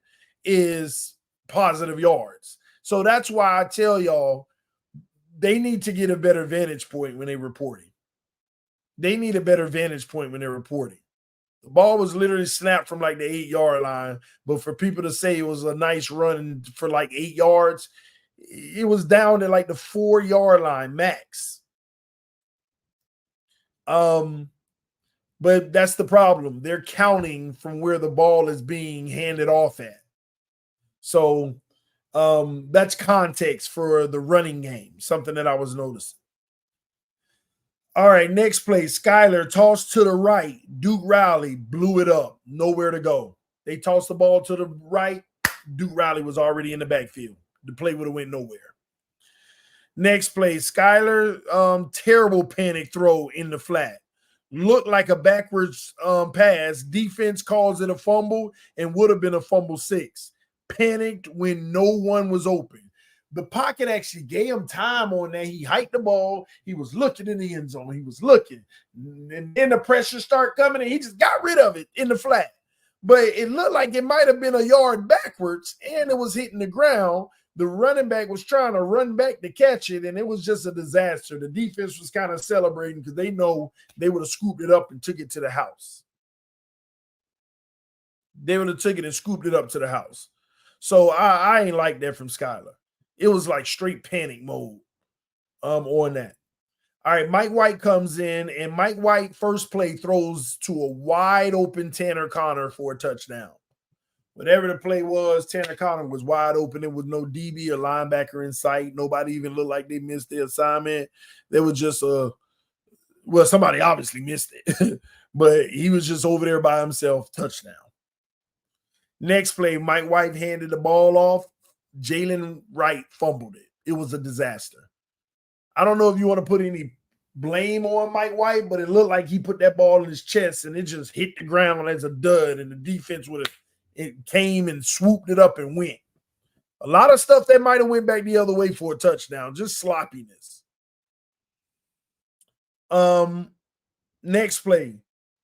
is positive yards. So that's why I tell y'all they need to get a better vantage point when they're reporting. They need a better vantage point when they're reporting. The ball was literally snapped from like the 8-yard line, but for people to say it was a nice run for like 8 yards, it was down to like the 4-yard line max. But that's the problem. They're counting from where the ball is being handed off at. So that's context for the running game, something that I was noticing. All right, next play. Skyler tossed to the right. Duke Riley blew it up. Nowhere to go. They tossed the ball to the right. Duke Riley was already in the backfield. The play would have went nowhere. Next play. Skyler, terrible panic throw in the flat. Looked like a backwards pass. Defense calls it a fumble and would have been a fumble 6. Panicked when no one was open. The pocket actually gave him time on that. He hiked the ball. He was looking in the end zone. He was looking. And then the pressure started coming, and he just got rid of it in the flat. But it looked like it might have been a yard backwards, and it was hitting the ground. The running back was trying to run back to catch it, and it was just a disaster. The defense was kind of celebrating because they know they would have scooped it up and took it to the house. They would have took it and scooped it up to the house. So I ain't like that from Skyler. It was like straight panic mode on that. All right, Mike White comes in, and Mike White first play throws to a wide open Tanner Connor for a touchdown. Whatever the play was, Tanner Connor was wide open. There was no DB or linebacker in sight. Nobody even looked like they missed their assignment. There was just somebody obviously missed it, but he was just over there by himself. Touchdown. Next play, Mike White handed the ball off. Jalen Wright fumbled it. It was a disaster. I don't know if you want to put any blame on Mike White, but it looked like he put that ball in his chest and it just hit the ground as a dud, and the defense it came and swooped it up and went. A lot of stuff that might have went back the other way for a touchdown, just sloppiness. Next play,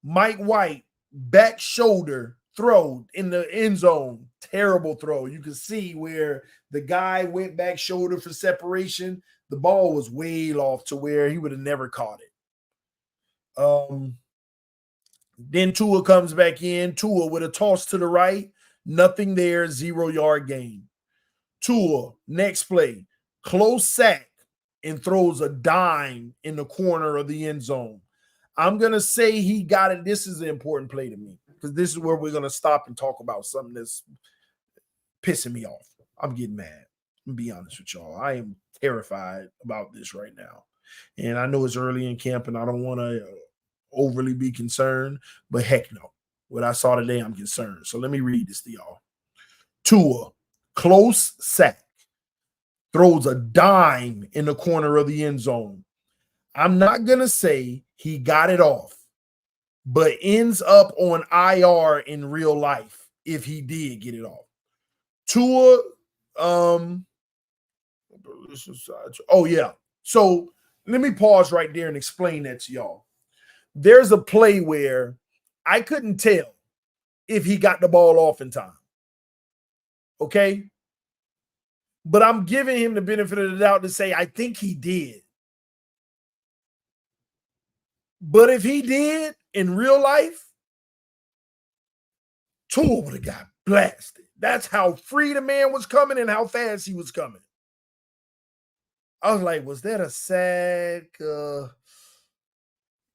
Mike White back shoulder throw in the end zone. Terrible throw. You can see where the guy went back shoulder for separation. The ball was way off to where he would have never caught it. Then Tua comes back in. Tua with a toss to the right. Nothing there. 0-yard gain. Tua, next play. Close sack and throws a dime in the corner of the end zone. I'm going to say he got it. This is an important play to me because this is where we're going to stop and talk about something that's pissing me off. I'm getting mad. I'm going to be honest with y'all. I am terrified about this right now. And I know it's early in camp and I don't want to overly be concerned, but heck no. What I saw today, I'm concerned. So let me read this to y'all. Tua, close sack, throws a dime in the corner of the end zone. I'm not going to say he got it off, but ends up on IR in real life if he did get it off. Tua, oh yeah. So let me pause right there and explain that to y'all. There's a play where I couldn't tell if he got the ball off in time. Okay? But I'm giving him the benefit of the doubt to say I think he did. But if he did in real life, Tua would have got blasted. That's how free the man was coming and how fast he was coming. I was like, was that a sack?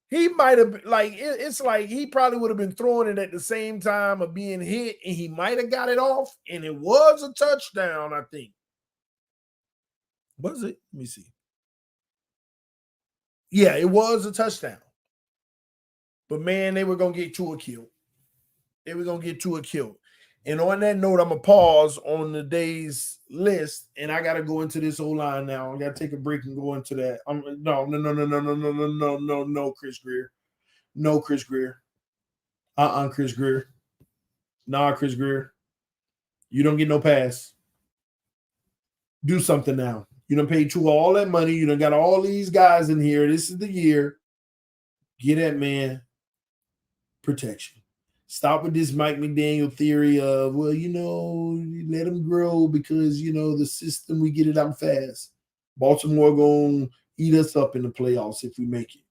He might have, it's like he probably would have been throwing it at the same time of being hit, and he might have got it off, and it was a touchdown, I think. Was it? Let me see. Yeah, it was a touchdown. But, man, they were going to get Tua killed. They were going to get Tua killed. And on that note, I'm going to pause on the day's list, and I got to go into this O-line now. I got to take a break and go into that. No, Chris Greer. No, Chris Greer. Chris Greer. Nah, Chris Greer. You don't get no pass. Do something now. You done paid Tua all that money. You done got all these guys in here. This is the year. Get that man protection. Stop with this Mike McDaniel theory of, well, let him grow because, the system, we get it out fast. Baltimore going to eat us up in the playoffs if we make it.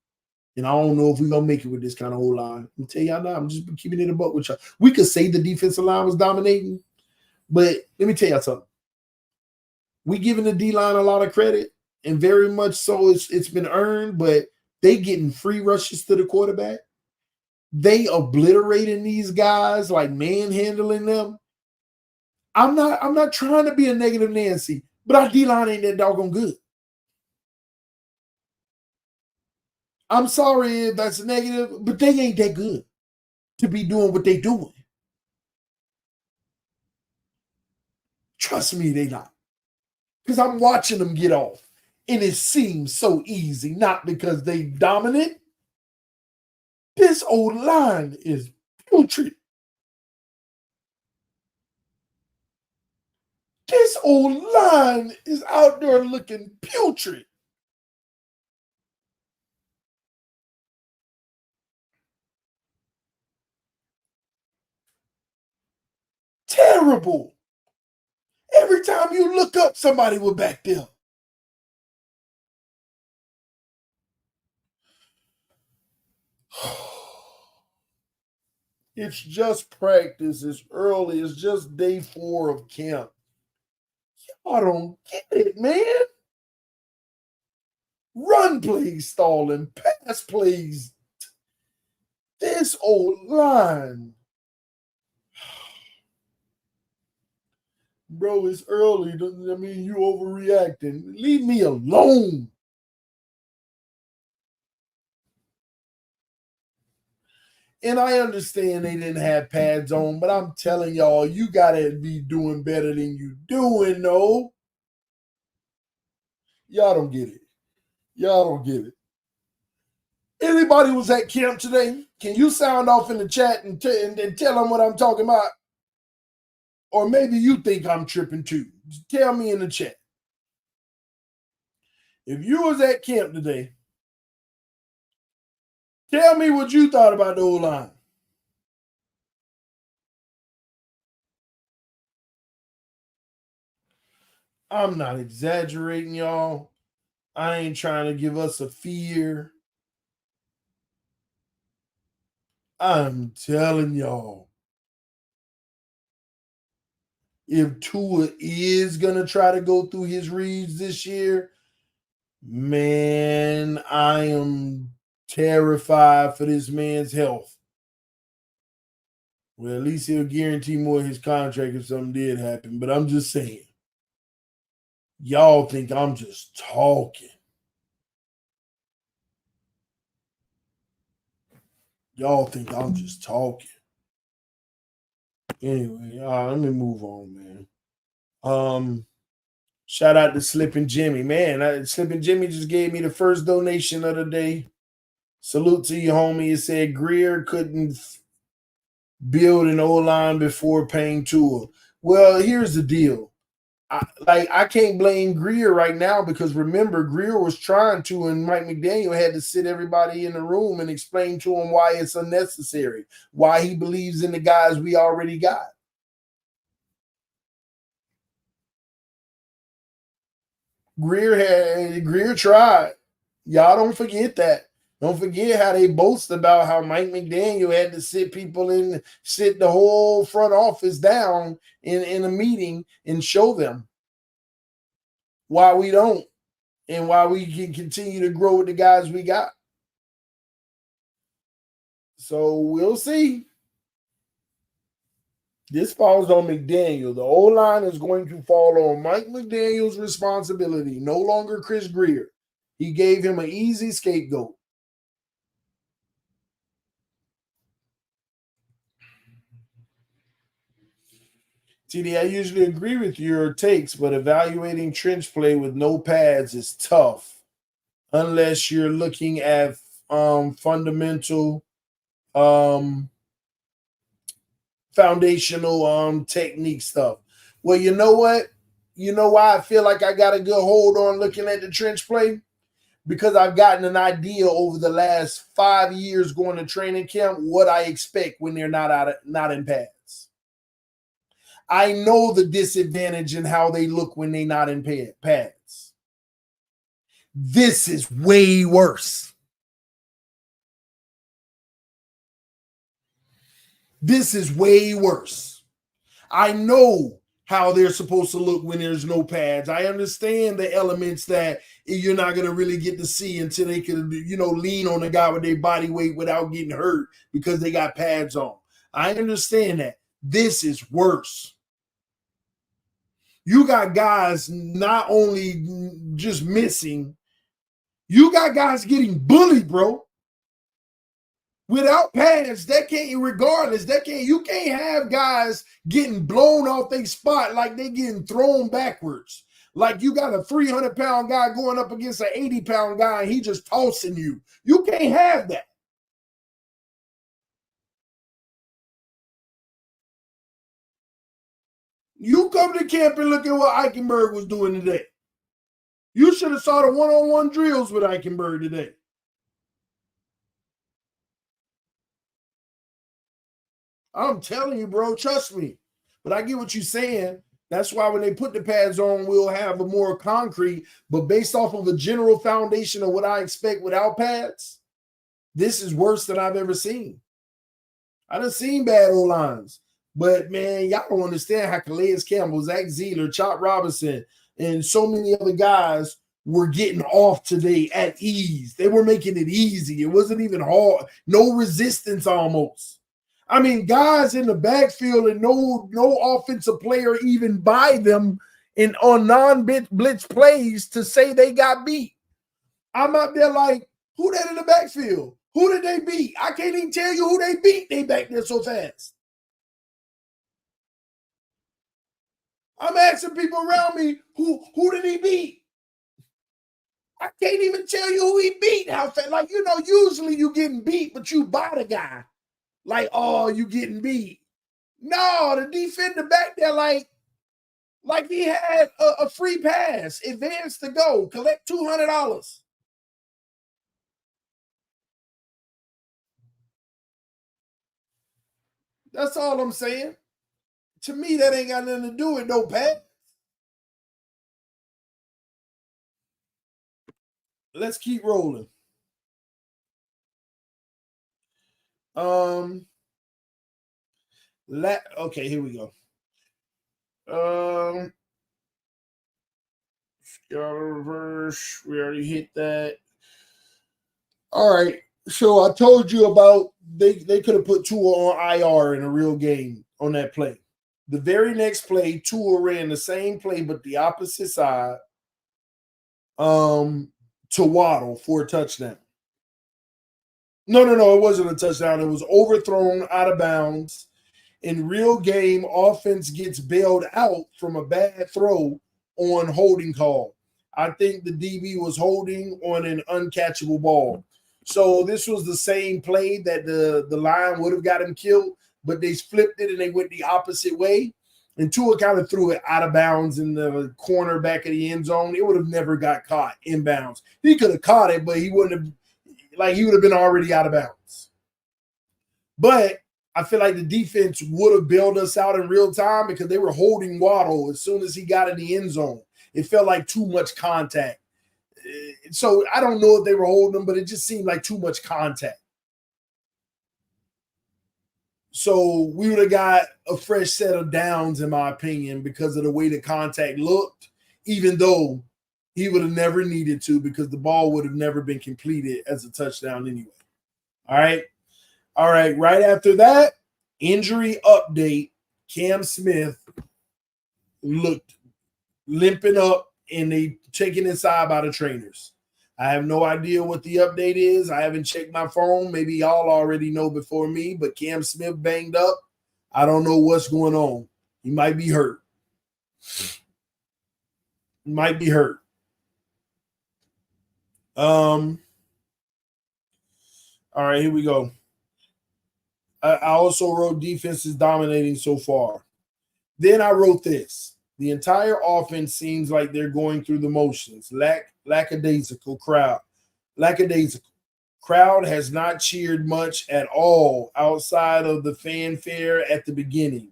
And I don't know if we're going to make it with this kind of whole line. I'm tell y'all now, I'm just keeping it a buck with y'all. We could say the defensive line was dominating, but let me tell y'all something. We giving the D-line a lot of credit, and very much so it's been earned, but they getting free rushes to the quarterback. They obliterating these guys, like manhandling them. I'm not trying to be a negative Nancy, but our D-line ain't that doggone good. I'm sorry if that's negative, but they ain't that good to be doing what they doing. Trust me, they not. Because I'm watching them get off. And it seems so easy, not because they dominant. This old line is putrid. This old line is out there looking putrid. Terrible. Every time you look up, somebody will back there. It's just practice. It's early. It's just day 4 of camp. Y'all don't get it, man. Run plays stalling. Pass plays. This old line. Bro, it's early. I mean, you overreacting. Leave me alone. And I understand they didn't have pads on, but I'm telling y'all, you got to be doing better than you doing, though. Y'all don't get it. Y'all don't get it. Anybody was at camp today? Can you sound off in the chat and tell them what I'm talking about? Or maybe you think I'm tripping too. Just tell me in the chat. If you was at camp today, tell me what you thought about the O-line. I'm not exaggerating, y'all. I ain't trying to give us a fear. I'm telling y'all. If Tua is going to try to go through his reads this year, man, I am terrified for this man's health. Well, at least he'll guarantee more of his contract if something did happen. But I'm just saying. Y'all think I'm just talking. Y'all think I'm just talking. Anyway, let me move on, man. Shout out to Slippin' Jimmy. Man, Slippin' Jimmy just gave me the first donation of the day. Salute to you, homie. It said Greer couldn't build an O-line before paying Tua. Well, here's the deal. I can't blame Greer right now because remember, Greer was trying to, and Mike McDaniel had to sit everybody in the room and explain to him why it's unnecessary, why he believes in the guys we already got. Greer tried. Y'all don't forget that. Don't forget how they boast about how Mike McDaniel had to sit the whole front office down in a meeting and show them why we don't and why we can continue to grow with the guys we got. So we'll see. This falls on McDaniel. The O-line is going to fall on Mike McDaniel's responsibility, no longer Chris Greer. He gave him an easy scapegoat. TD, I usually agree with your takes, but evaluating trench play with no pads is tough unless you're looking at fundamental foundational technique stuff. Well, you know what? You know why I feel like I got a good hold on looking at the trench play? Because I've gotten an idea over the last 5 years going to training camp what I expect when they're not in pads. I know the disadvantage in how they look when they're not in pads. This is way worse. This is way worse. I know how they're supposed to look when there's no pads. I understand the elements that you're not going to really get to see until they can, lean on the guy with their body weight without getting hurt because they got pads on. I understand that. This is worse. You got guys not only just missing, you got guys getting bullied, bro. Without pads, you can't have guys getting blown off their spot like they getting thrown backwards. Like you got a 300-pound guy going up against an 80-pound guy and he just tossing you. You can't have that. You come to camp and look at what Eichenberg was doing today. You should have saw the one-on-one drills with Eichenberg today. I'm telling you, bro, trust me. But I get what you're saying. That's why when they put the pads on, we'll have a more concrete. But based off of a general foundation of what I expect without pads, this is worse than I've ever seen. I done seen bad O-lines. But, man, y'all don't understand how Calais Campbell, Zach Zeeler, Chop Robinson, and so many other guys were getting off today at ease. They were making it easy. It wasn't even hard. No resistance almost. I mean, guys in the backfield and no offensive player even by them on non-blitz plays to say they got beat. I'm out there like, who that in the backfield? Who did they beat? I can't even tell you who they beat. They back there so fast. I'm asking people around me, who did he beat? I can't even tell you who he beat. How fast? Like, usually you getting beat, but you by the guy. Like, oh, you getting beat. No, the defender back there like he had a free pass, advance to go, collect $200. That's all I'm saying. To me, that ain't got nothing to do with no pass. Let's keep rolling. Okay, here we go. Reverse. We already hit that. All right. So I told you about they could have put Tua on IR in a real game on that play. The very next play, Tua ran the same play but the opposite side to Waddle for a touchdown. No, it wasn't a touchdown. It was overthrown out of bounds. In real game, offense gets bailed out from a bad throw on holding call. I think the DB was holding on an uncatchable ball. So this was the same play that the line would have got him killed, but they flipped it and they went the opposite way. And Tua kind of threw it out of bounds in the corner back of the end zone. It would have never got caught inbounds. He could have caught it, but he wouldn't have. Like, he would have been already out of bounds. But I feel like the defense would have bailed us out in real time because they were holding Waddle as soon as he got in the end zone. It felt like too much contact. So I don't know if they were holding him, but it just seemed like too much contact. So we would have got a fresh set of downs, in my opinion, because of the way the contact looked, even though he would have never needed to because the ball would have never been completed as a touchdown anyway. All right. Right after that, injury update. Cam Smith looked limping up and they taken inside by the trainers. I have no idea what the update is. I haven't checked my phone. Maybe y'all already know before me, but Cam Smith banged up. I don't know what's going on. He might be hurt. All right, here we go. I also wrote defense is dominating so far. Then I wrote this. The entire offense seems like they're going through the motions. Lackadaisical crowd. Lackadaisical. Crowd has not cheered much at all outside of the fanfare at the beginning.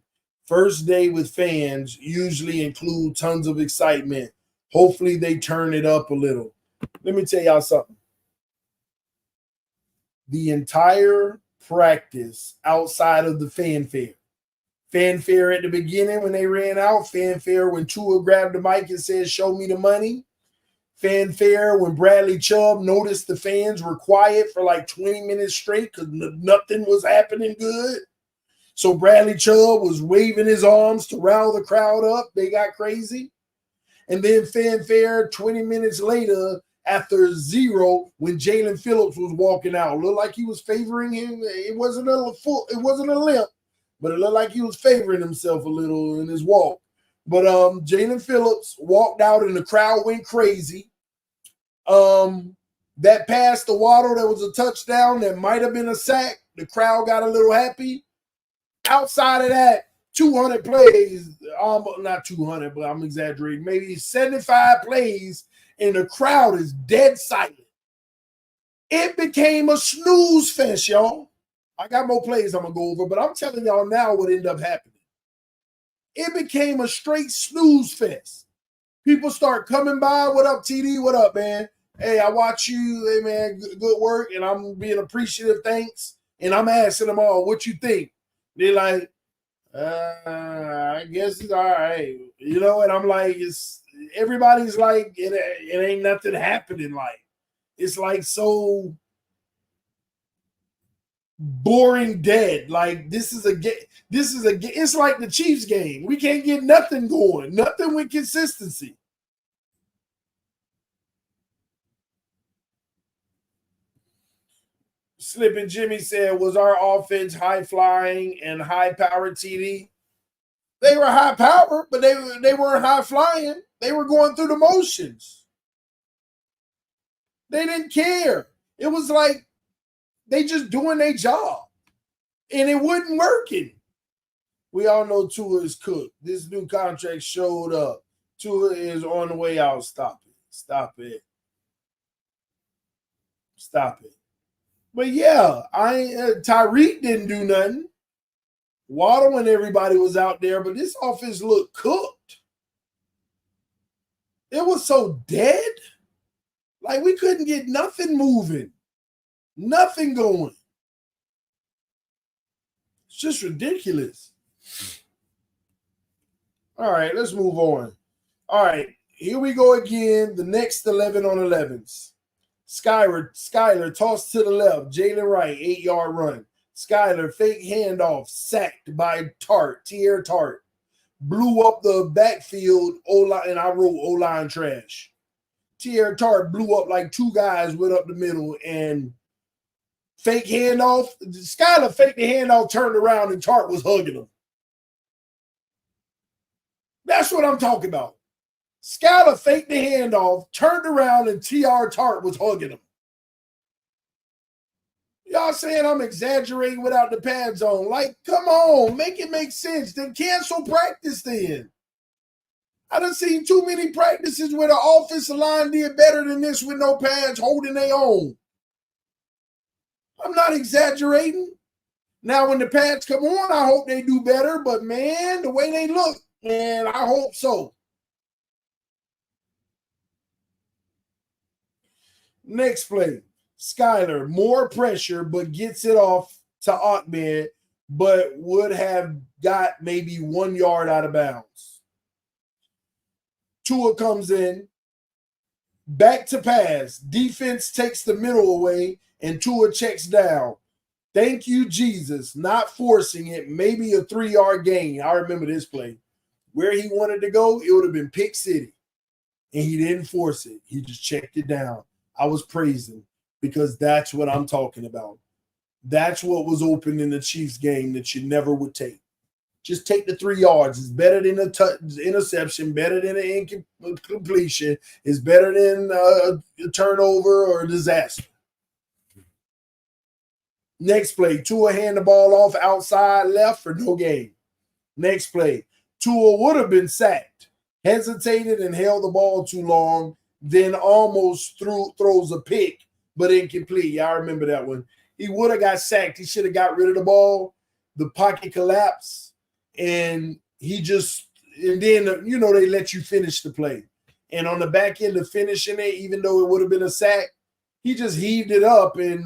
First day with fans usually include tons of excitement. Hopefully they turn it up a little. Let me tell y'all something. The entire practice outside of the fanfare. Fanfare at the beginning when they ran out. Fanfare when Tua grabbed the mic and said, "Show me the money." Fanfare when Bradley Chubb noticed the fans were quiet for like 20 minutes straight because nothing was happening good. So Bradley Chubb was waving his arms to rile the crowd up. They got crazy. And then fanfare 20 minutes later after 0 when Jalen Phillips was walking out. It looked like he was favoring him. It wasn't a limp, but it looked like he was favoring himself a little in his walk. But Jalen Phillips walked out and the crowd went crazy. That pass to Waddle, that was a touchdown. That might have been a sack. The crowd got a little happy. Outside of that, 200 plays, not 200, but I'm exaggerating, maybe 75 plays, and the crowd is dead silent. It became a snooze fest, y'all. I got more plays I'm going to go over, but I'm telling y'all now what ended up happening. It became a straight snooze fest. People start coming by. What up, TD? What up, man? Hey, I watch you. Hey, man, good work. And I'm being appreciative. Thanks. And I'm asking them all, what you think? They're like, I guess it's all right. You know, and I'm like, everybody's like, it ain't nothing happening. Like, it's like so boring dead. Like, it's like the Chiefs game. We can't get nothing going, nothing with consistency. Slippin' Jimmy said, was our offense high-flying and high-powered, TD? They were high-powered, but they weren't high-flying. They were going through the motions. They didn't care. It was like they just doing their job, and it wasn't working. We all know Tua is cooked. This new contract showed up. Tua is on the way out. Stop it. Stop it. Stop it. But yeah, Tyreek didn't do nothing. Waddle and everybody was out there, but this offense looked cooked. It was so dead. Like we couldn't get nothing moving, nothing going. It's just ridiculous. All right, let's move on. All right, here we go again. The next 11 on 11s. Skyler tossed to the left. Jalen Wright, 8-yard run. Skyler fake handoff, sacked by Tier Tart. Blew up the backfield, O-line, and I wrote O-line trash. Tier Tart blew up like two guys, went up the middle, and fake handoff. Skyler faked the handoff, turned around, and Tart was hugging him. That's what I'm talking about. Skyler faked the handoff, turned around, and T.R. Tart was hugging him. Y'all saying I'm exaggerating without the pads on. Like, come on, make it make sense. Then cancel practice then. I done seen too many practices where the offensive line did better than this with no pads holding their own. I'm not exaggerating. Now, when the pads come on, I hope they do better. But, man, the way they look, man, I hope so. Next play, Skyler, more pressure, but gets it off to Ahmed, but would have got maybe 1 yard out of bounds. Tua comes in, back to pass. Defense takes the middle away, and Tua checks down. Thank you, Jesus, not forcing it, maybe a 3-yard gain. I remember this play. Where he wanted to go, it would have been Pick City, and he didn't force it. He just checked it down. I was praising because that's what I'm talking about. That's what was open in the Chiefs game that you never would take. Just take the 3 yards. It's better than an interception, better than an incompletion. It's better than a turnover or a disaster. Next play, Tua hand the ball off outside left for no gain. Next play, Tua would have been sacked, hesitated and held the ball too long, then almost throws a pick, but incomplete. Y'all remember that one. He would have got sacked. He should have got rid of the ball. The pocket collapsed, and then, they let you finish the play. And on the back end of finishing it, even though it would have been a sack, he just heaved it up, and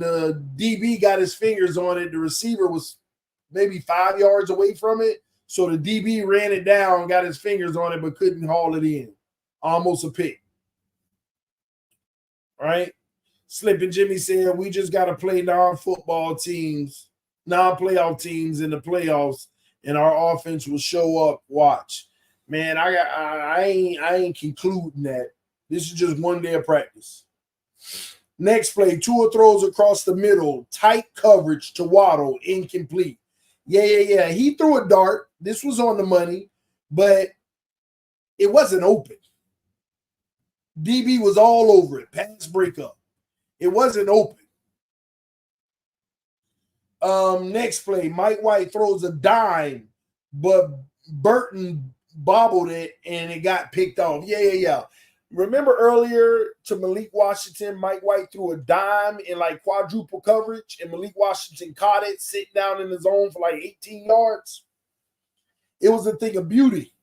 DB got his fingers on it. The receiver was maybe 5 yards away from it, So the DB ran it down, got his fingers on it, but couldn't haul it in. Almost a pick. Right? Slippin' Jimmy said, we just got to play non-playoff teams in the playoffs, and our offense will show up. Watch. Man, I ain't concluding that. This is just one day of practice. Next play, Tua throws across the middle, tight coverage to Waddle, incomplete. Yeah. He threw a dart. This was on the money, but it wasn't open. DB was all over it. Pass breakup. It wasn't open. Next play, Mike White throws a dime, but Burton bobbled it and it got picked off. Yeah. Remember earlier to Malik Washington, Mike White threw a dime in like quadruple coverage, and Malik Washington caught it, sitting down in the zone for like 18 yards. It was a thing of beauty.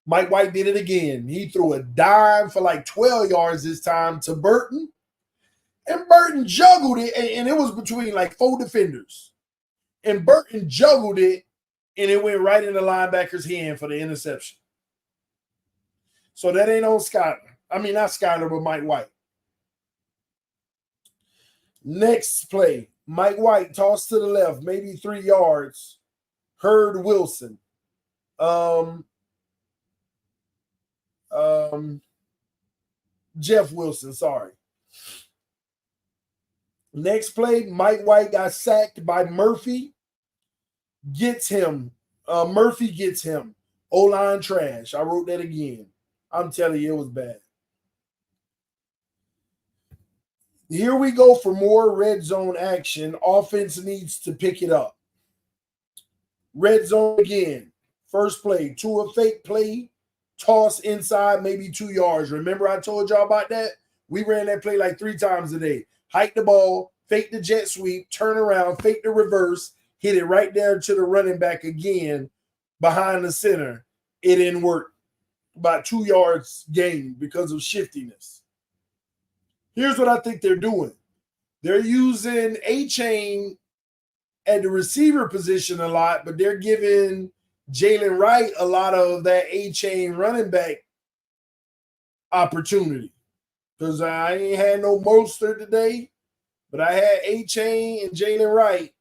Mike White did it again. He threw a dime for like 12 yards this time to Burton, and Burton juggled it, and it was between like 4 defenders. And Burton juggled it, and it went right in the linebacker's hand for the interception. So that ain't on Skyler. I mean, not Skyler, but Mike White. Next play, Mike White tossed to the left, maybe 3 yards. Hurd Wilson. Jeff Wilson, sorry. Next play, Mike White got sacked by Murphy. Gets him. Murphy gets him. O-line trash. I wrote that again. I'm telling you, it was bad. Here we go for more red zone action. Offense needs to pick it up. Red zone again. First play, Tua fake play, toss inside, maybe 2 yards. Remember I told y'all about that? We ran that play like 3 times a day. Hike the ball, fake the jet sweep, turn around, fake the reverse, hit it right there to the running back again behind the center. It didn't work. About 2 yards gained because of shiftiness. Here's what I think they're doing. They're using A-Chain at the receiver position a lot, but they're giving Jalen Wright a lot of that A-Chain running back opportunity. Because I ain't had no Mostert today, but I had A-Chain and Jalen Wright.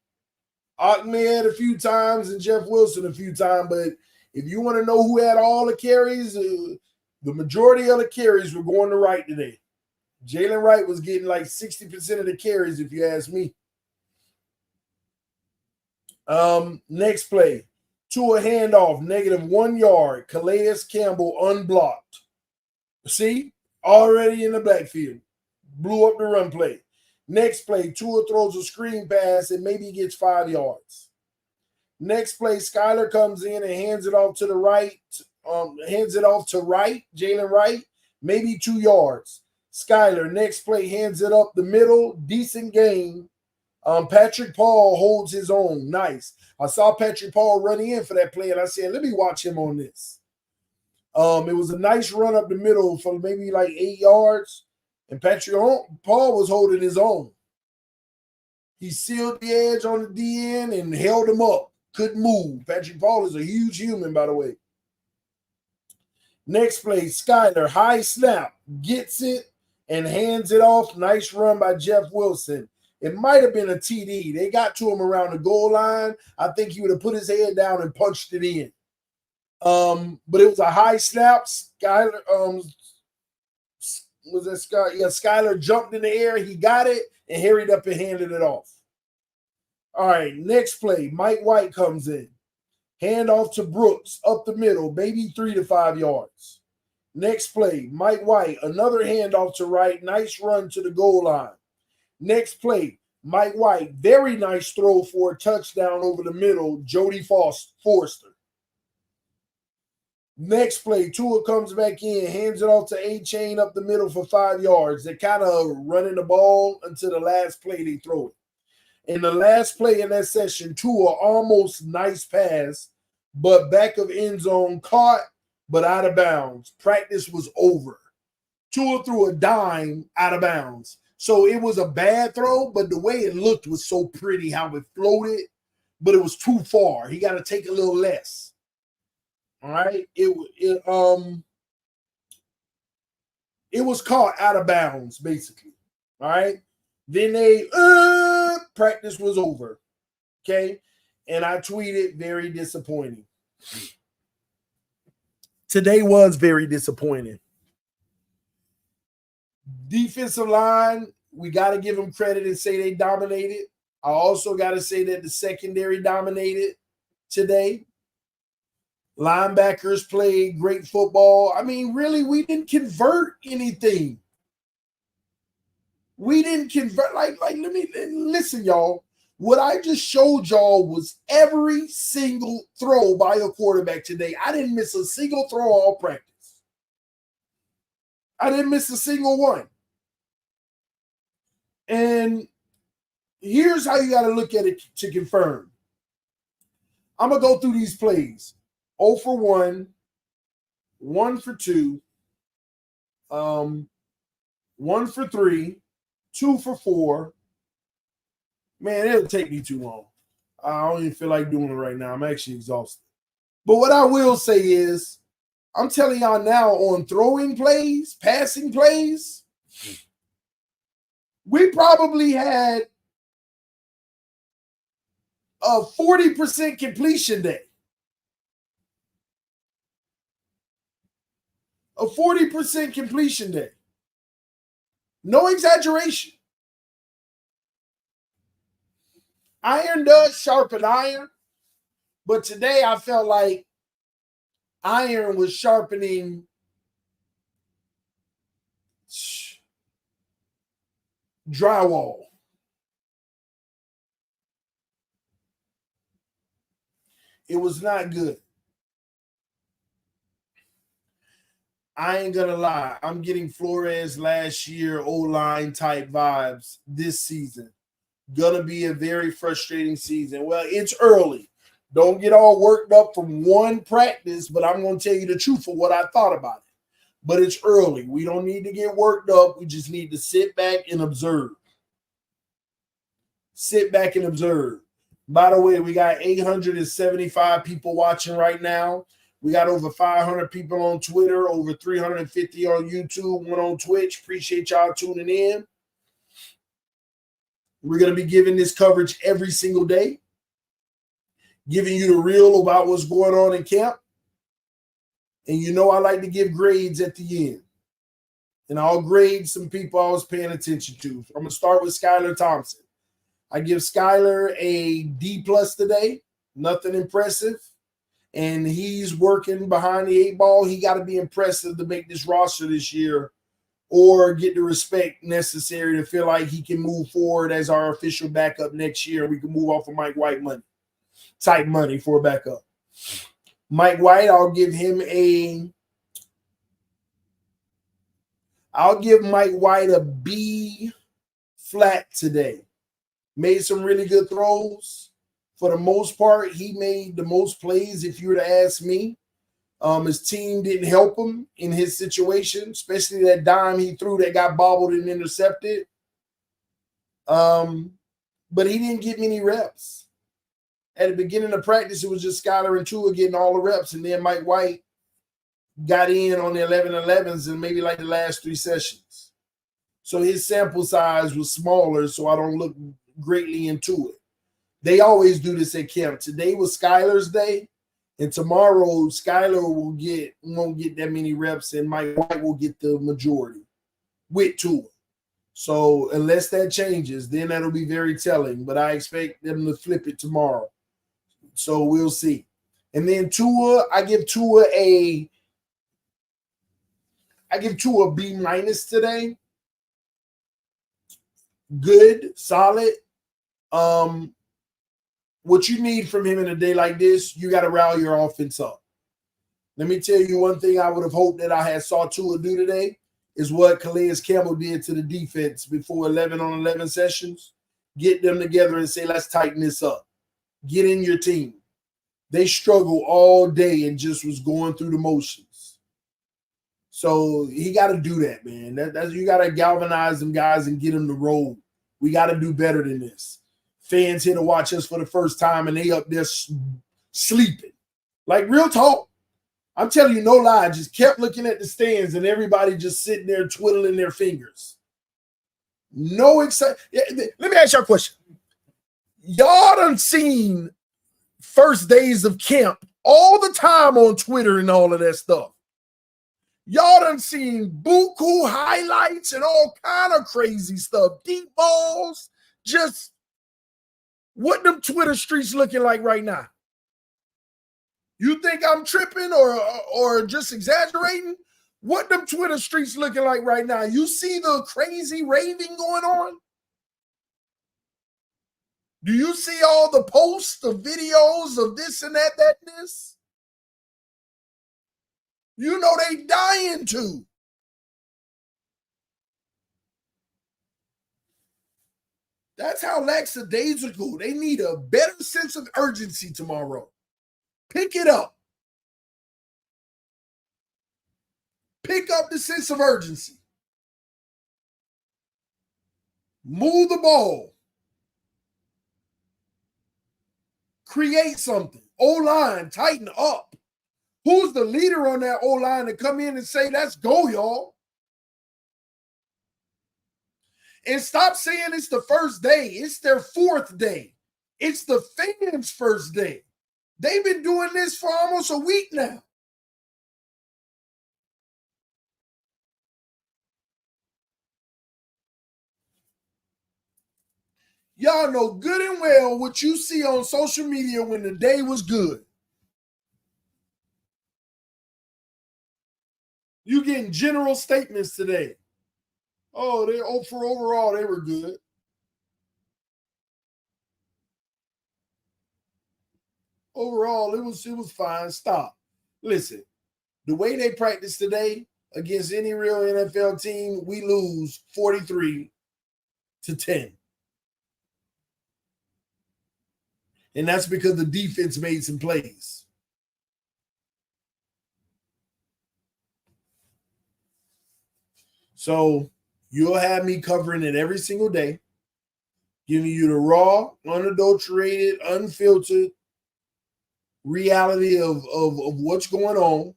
Ahmed a few times and Jeff Wilson a few times, but if you want to know who had all the carries, the majority of the carries were going to Wright today. Jalen Wright was getting like 60% of the carries, if you ask me. Next play. Tua handoff, -1 yard. Calais Campbell unblocked. See? Already in the backfield. Blew up the run play. Next play, Tua throws a screen pass and maybe gets 5 yards. Next play, Skyler comes in and hands it off to the right. Jalen Wright, maybe 2 yards. Skyler, next play, hands it up the middle. Decent game. Patrick Paul holds his own. Nice. I saw Patrick Paul run in for that play, and I said, let me watch him on this. It was a nice run up the middle for maybe like 8 yards, and Patrick Paul was holding his own. He sealed the edge on the DN and held him up. Couldn't move. Patrick Paul is a huge human, by the way. Next play, Skyler, high snap, gets it and hands it off. Nice run by Jeff Wilson. It might have been a TD. They got to him around the goal line. I think he would have put his head down and punched it in. But it was a high snap. Skyler, was that Skyler? Yeah, Skyler jumped in the air. He got it and hurried up and handed it off. All right, next play. Mike White comes in. Hand off to Brooks up the middle, maybe 3 to 5 yards. Next play, Mike White, another handoff to Wright. Nice run to the goal line. Next play, Mike White, very nice throw for a touchdown over the middle, Jody Forster. Next play, Tua comes back in, hands it off to A-Chain up the middle for 5 yards. They're kind of running the ball until the last play they throw it. In the last play in that session, Tua almost nice pass, but back of end zone caught, but out of bounds. Practice was over. Tua threw a dime out of bounds. So it was a bad throw, but the way it looked was so pretty how it floated, but it was too far. He got to take a little less. All right. It was caught out of bounds, basically. All right. Then practice was over. Okay. And I tweeted, very disappointing. Today was very disappointing. Defensive line, we got to give them credit and say they dominated. I also got to say that the secondary dominated today. Linebackers played great football. I mean, really, we didn't convert anything. We didn't convert. Like, let me listen, y'all. What I just showed y'all was every single throw by a quarterback today. I didn't miss a single throw all practice. I didn't miss a single one. And here's how you got to look at it to confirm. I'm going to go through these plays. 0 for 1, 1 for 2, 1 for 3, 2 for 4. Man, it'll take me too long. I don't even feel like doing it right now. I'm actually exhausted. But what I will say is, I'm telling y'all now on throwing plays, passing plays, we probably had a 40% completion day. A 40% completion day. No exaggeration. Iron does sharpen iron, but today I felt like iron was sharpening drywall. It was not good. I ain't gonna lie. I'm getting Flores last year O-line type vibes this season. Gonna be a very frustrating season. Well, it's early. Don't get all worked up from one practice, but I'm gonna tell you the truth of what I thought about it. But it's early. We don't need to get worked up. We just need to sit back and observe. Sit back and observe. By the way, we got 875 people watching right now. We got over 500 people on Twitter, over 350 on YouTube, one on Twitch. Appreciate y'all tuning in. We're going to be giving this coverage every single day, giving you the real about what's going on in camp. And you know I like to give grades at the end. And I'll grade some people I was paying attention to. I'm going to start with Skylar Thompson. I give Skylar a D+ today. Nothing impressive. And he's working behind the 8 ball. He got to be impressive to make this roster this year or get the respect necessary to feel like he can move forward as our official backup next year. We can move off of Mike White type money for a backup. Mike White, I'll give Mike White a B flat today. Made some really good throws. For the most part, he made the most plays, if you were to ask me. His team didn't help him in his situation, especially that dime he threw that got bobbled and intercepted. But he didn't get many reps. At the beginning of practice, it was just Skylar and Tua getting all the reps, and then Mike White got in on the 11-11s and maybe like the last 3 sessions. So his sample size was smaller, so I don't look greatly into it. They always do this at camp. Today was Skylar's day, and tomorrow Skylar won't get that many reps, and Mike White will get the majority with Tua. So unless that changes, then that'll be very telling. But I expect them to flip it tomorrow. So we'll see. And then Tua, I give Tua a B- today. Good, solid. What you need from him in a day like this, you got to rally your offense up. Let me tell you one thing I would have hoped that I had saw Tua do today is what Calais Campbell did to the defense before 11-on-11 sessions. Get them together and say, let's tighten this up. Get in your team. They struggled all day and just was going through the motions. So he got to do that, man. That's you got to galvanize them guys and get them to roll. We got to do better than this. Fans here to watch us for the first time, and they up there sleeping. Like, real talk. I'm telling you, no lie, just kept looking at the stands and everybody just sitting there twiddling their fingers. No excitement. Let me ask y'all a question. Y'all done seen first days of camp all the time on Twitter and all of that stuff. Y'all done seen buku highlights and all kind of crazy stuff. Deep balls. Just what them Twitter streets looking like right now? You think I'm tripping or just exaggerating? What them Twitter streets looking like right now? You see the crazy raving going on? Do you see all the posts of videos of this and that, and this? You know they dying to. That's how lackadaisical. They need a better sense of urgency tomorrow. Pick it up. Pick up the sense of urgency. Move the ball. Create something. O-line, tighten up. Who's the leader on that O-line to come in and say, let's go, y'all? And stop saying it's the first day. It's their fourth day. It's the fans' first day. They've been doing this for almost a week now. Y'all know good and well what you see on social media when the day was good. You getting general statements today. Oh, for overall, they were good. Overall, it was fine. Stop. Listen, the way they practice today against any real NFL team, we lose 43-10. And that's because the defense made some plays. So you'll have me covering it every single day, giving you the raw, unadulterated, unfiltered reality of what's going on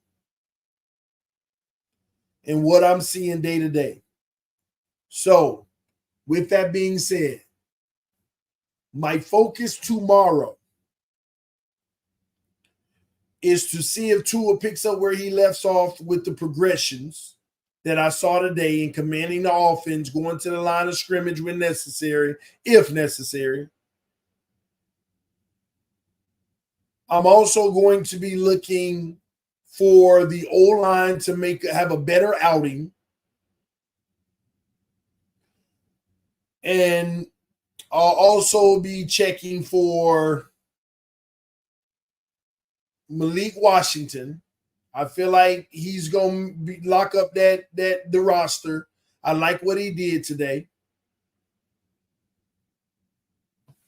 and what I'm seeing day to day. So with that being said, my focus tomorrow is to see if Tua picks up where he left off with the progressions that I saw today in commanding the offense, going to the line of scrimmage when necessary, if necessary. I'm also going to be looking for the O-line to have a better outing. And I'll also be checking for Malik Washington. I feel like he's going to lock up the roster. I like what he did today.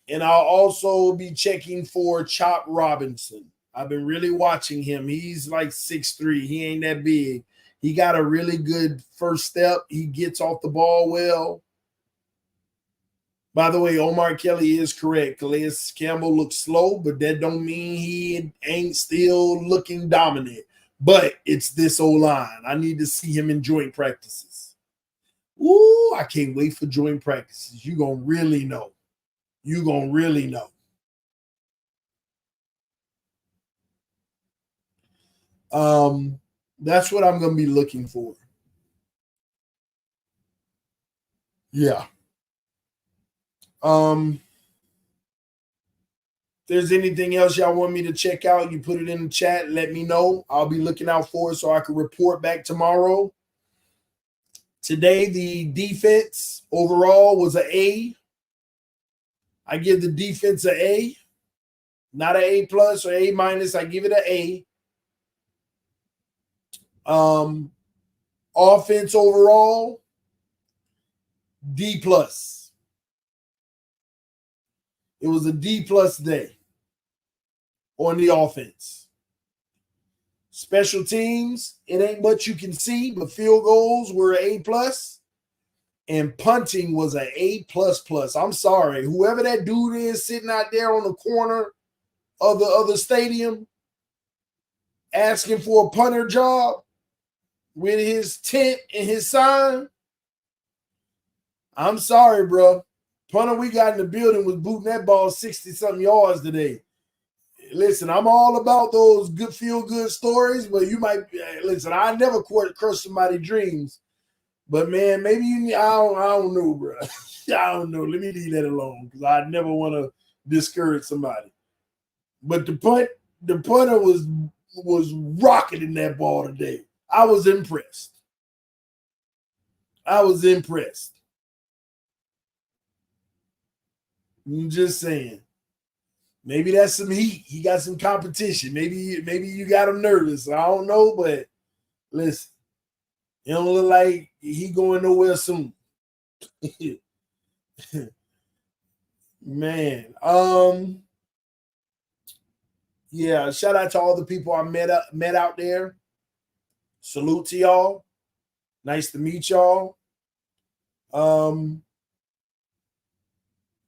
And I'll also be checking for Chop Robinson. I've been really watching him. He's like 6'3". He ain't that big. He got a really good first step. He gets off the ball well. By the way, Omar Kelly is correct. Calais Campbell looks slow, but that don't mean he ain't still looking dominant. But it's this O-line. I need to see him in joint practices. Ooh, I can't wait for joint practices. You're going to really know. You're going to really know. That's what I'm going to be looking for. Yeah. If there's anything else y'all want me to check out, you put it in the chat. Let me know. I'll be looking out for it so I can report back tomorrow. Today, the defense overall was an A. I give the defense an A, not an A plus or A minus. I give it an A. Offense overall, D plus. It was a D plus day on the offense. Special teams, it ain't much you can see, but field goals were an A plus. And punting was an A plus. I'm sorry. Whoever that dude is sitting out there on the corner of the stadium, asking for a punter job with his tent and his sign. I'm sorry, bro. Punter we got in the building was booting that ball 60-something yards today. Listen, I'm all about those good feel-good stories, but you might listen. I never crush somebody's dreams, but man, maybe you. I don't know, bro. I don't know. Let me leave that alone because I never want to discourage somebody. But the punter was rocketing that ball today. I was impressed. I'm just saying. Maybe that's some heat. He got some competition. Maybe you got him nervous. I don't know, but listen, it don't look like he going nowhere soon. Man, yeah. Shout out to all the people I met out there. Salute to y'all. Nice to meet y'all.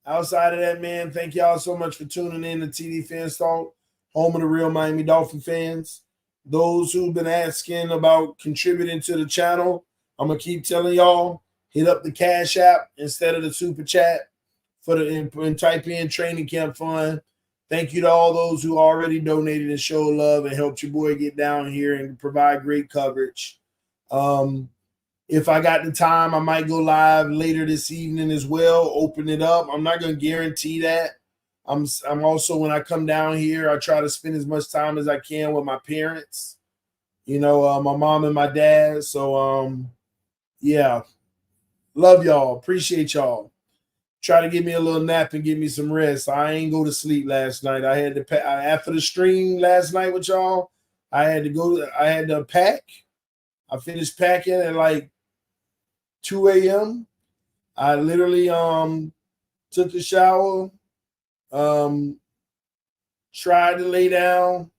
Outside of that, man, thank y'all so much for tuning in to tdphinstalk, home of the real Miami Dolphin fans. Those who've been asking about contributing to the channel, I'm gonna keep telling y'all, hit up the Cash App instead of the Super Chat and type in Training Camp Fund. Thank you to all those who already donated and showed love and helped your boy get down here and provide great coverage. If I got the time, I might go live later this evening as well, open it up. I'm not going to guarantee that. I'm also, when I come down here, I try to spend as much time as I can with my parents, my mom and my dad. So, yeah, love y'all. Appreciate y'all. Try to give me a little nap and give me some rest. I ain't go to sleep last night. I had to after the stream last night with y'all, I had to pack. I finished packing at like 2 a.m. I literally took a shower, tried to lay down,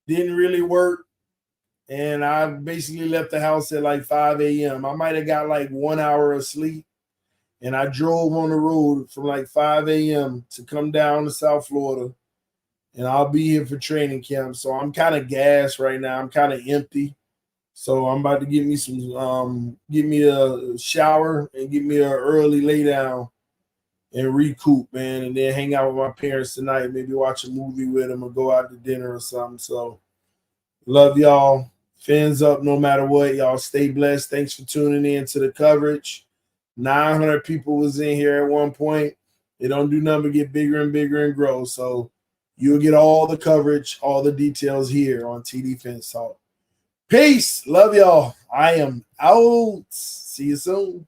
didn't really work, and I basically left the house at like 5 a.m. I might have got like 1 hour of sleep, and I drove on the road from like 5 a.m. to come down to South Florida, and I'll be here for training camp. So I'm kind of gassed right now. I'm kind of empty. So I'm about to give me a shower and give me an early lay down and recoup, man, and then hang out with my parents tonight. Maybe watch a movie with them or go out to dinner or something. So love y'all. Fins up no matter what. Y'all stay blessed. Thanks for tuning in to the coverage. 900 people was in here at one point. It don't do nothing but get bigger and bigger and grow. So you'll get all the coverage, all the details here on TD Fence Talk. Peace. Love y'all. I am out. See you soon.